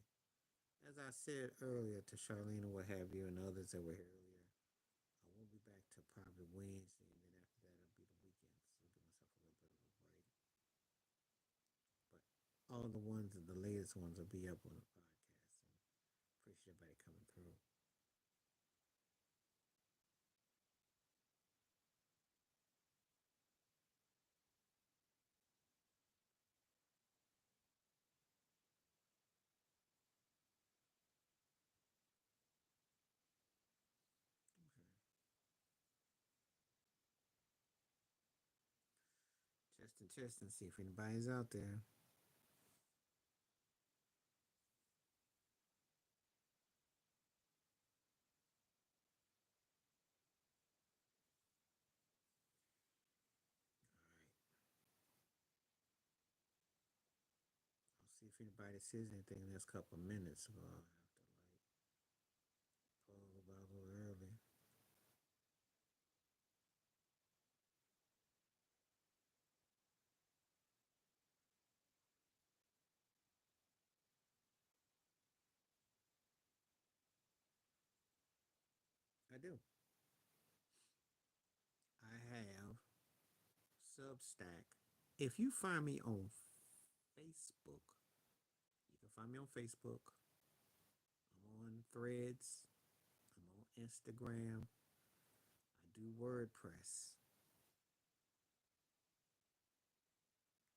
As I said earlier to Charlene and what have you and others that were here earlier, I won't be back till probably Wednesday, and then after that it'll be the weekend. So I'll give myself a little bit of a break. But all the ones and the latest ones will be up on the podcast. And appreciate everybody coming through. Testing, testing, see if anybody's out there. I'll see if anybody says anything in this couple of minutes. I'll have to pull about a little early. I do. I have Substack. If you find me on Facebook, you can find me on Facebook. I'm on Threads. I'm on Instagram. I do WordPress.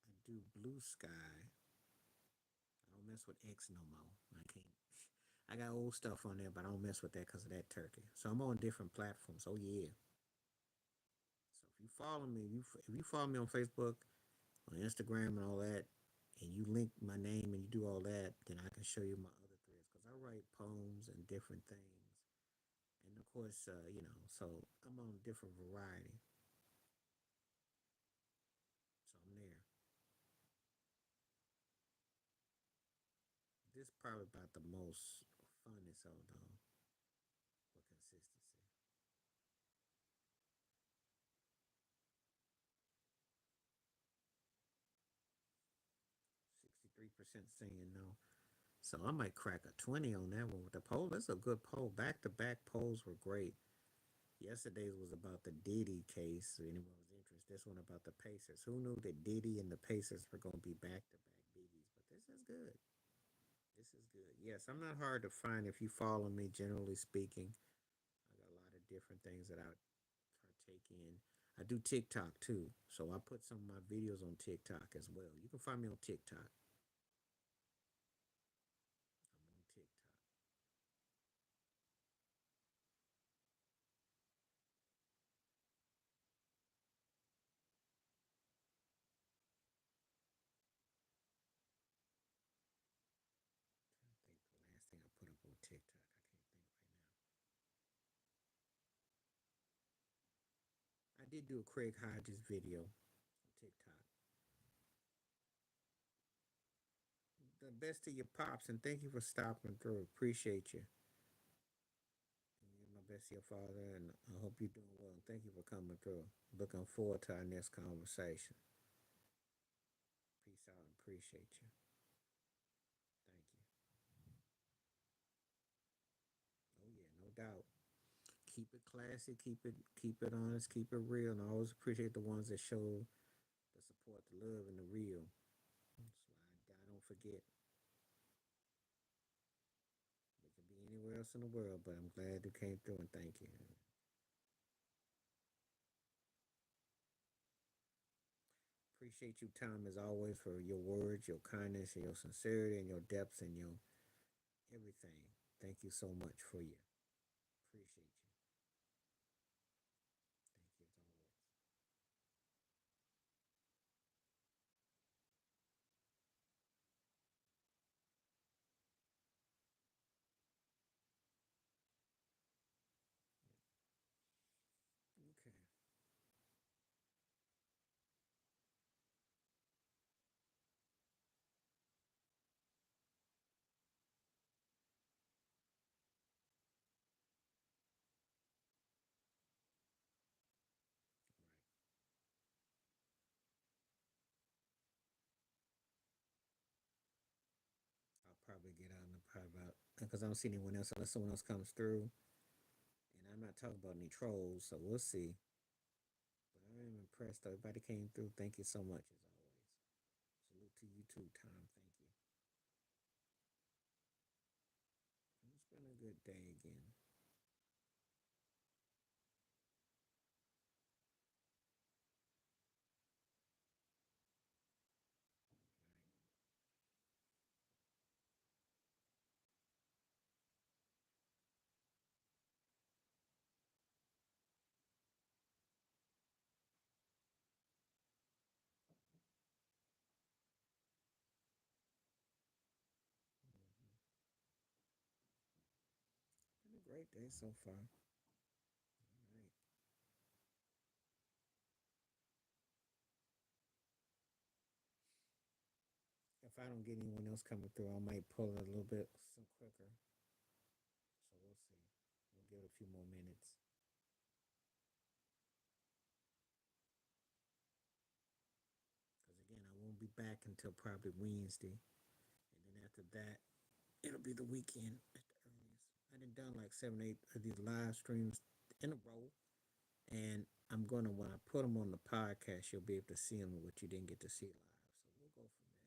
I do Blue Sky. I don't mess with X no more. I can't. I got old stuff on there, but I don't mess with that because of that turkey. So I'm on different platforms. Oh yeah. So if you follow me, if you follow me on Facebook, on Instagram, and all that, and you link my name and you do all that, then I can show you my other threads because I write poems and different things. And of course, so I'm on different variety. So I'm there. This is probably about the most funnest of though for consistency. 63% saying no. So I might crack a 20 on that one with the poll. That's a good poll. Back to back polls were great. Yesterday's was about the Diddy case. So anyone was interested. This one about the Pacers. Who knew that Diddy and the Pacers were going to be back to back biggies? But this is good. This is good. Yes, I'm not hard to find if you follow me, generally speaking. I got a lot of different things that I partake in. I do TikTok too. So I put some of my videos on TikTok as well. You can find me on TikTok. I'm on TikTok. I think the last thing I put up on TikTok, I can't think right now. I did do a Craig Hodges video on TikTok. The best to your pops, and thank you for stopping through. Appreciate you. My best to your father, and I hope you're doing well. And thank you for coming through. Looking forward to our next conversation. Peace out and appreciate you. Thank you. Oh yeah, no doubt. Keep it classy, keep it honest, keep it real, and I always appreciate the ones that show the support, the love, and the real. So I don't forget. It could be anywhere else in the world, but I'm glad you came through and thank you. Appreciate you, Tom, as always, for your words, your kindness, and your sincerity, and your depth, and your everything. Thank you so much for you. Appreciate you. Thank you as always. Okay. I'll probably get out in the probably about because I don't see anyone else unless someone else comes through. And I'm not talking about any trolls, so we'll see. But I am impressed. Everybody came through. Thank you so much as always. Salute to you too, Tom. Thank you. It's been a good day again. Great day so far. All right. If I don't get anyone else coming through, I might pull it a little bit some quicker. So we'll see. We'll give it a few more minutes. Because again, I won't be back until probably Wednesday. And then after that, it'll be the weekend at the earliest. I done like 7, 8 of these live streams in a row. And I'm gonna when I put them on the podcast, you'll be able to see them what you didn't get to see live. So we'll go from there.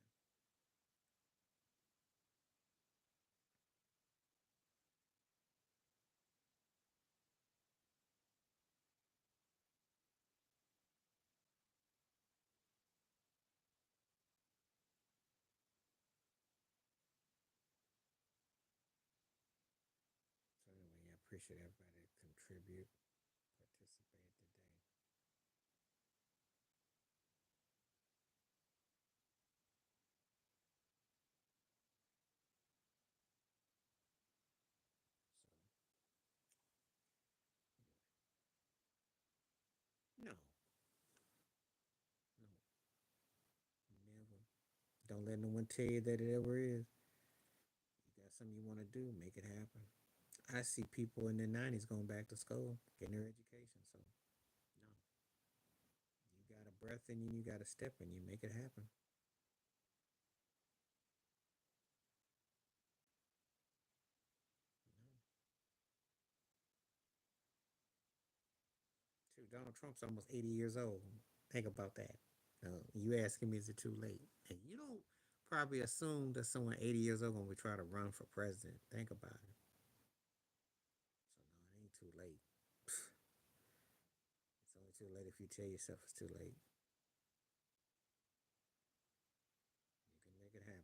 So anyway, yeah, I appreciate everybody that contribute, participate today. So anyway, no, never. Don't let no one tell you that it ever is. You got something you want to do, make it happen. I see people in their 90s going back to school, getting their education. So no, you got a breath in you, you got a step in you, make it happen. No. Shoot, Donald Trump's almost 80 years old. Think about that. You asking me, is it too late? And you don't probably assume that someone 80 years old going to try to run for president. Think about it. So, no, it ain't too late. It's only too late if you tell yourself it's too late. You can make it happen.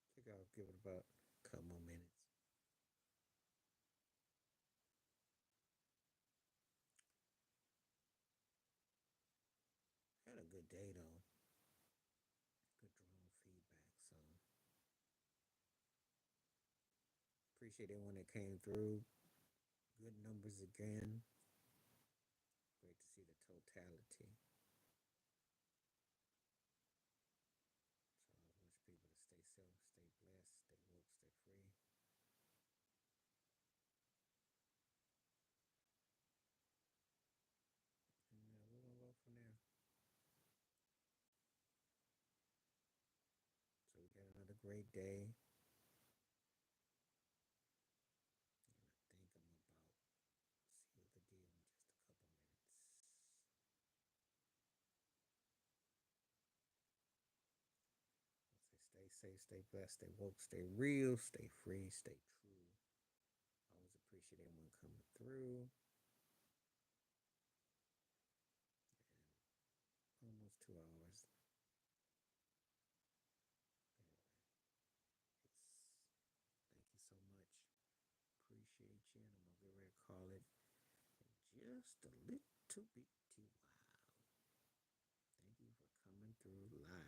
I think I'll give it about a couple more minutes. Had a good day, though. Good drone feedback. So, appreciate everyone that came through. Good numbers again. Great to see the totality. So I wish people to stay safe, stay blessed, stay woke, stay free. And we're gonna go from there. So we got another great day. And I think I'm about seal the deal in just a couple minutes. I'll say stay safe, stay blessed, stay woke, stay real, stay free, stay true. Always appreciate everyone coming through. And almost 2 hours. Anyway, thank you so much. Appreciate you. And I'm gonna get ready to call it in just a little bitty while. Thank you for coming through live.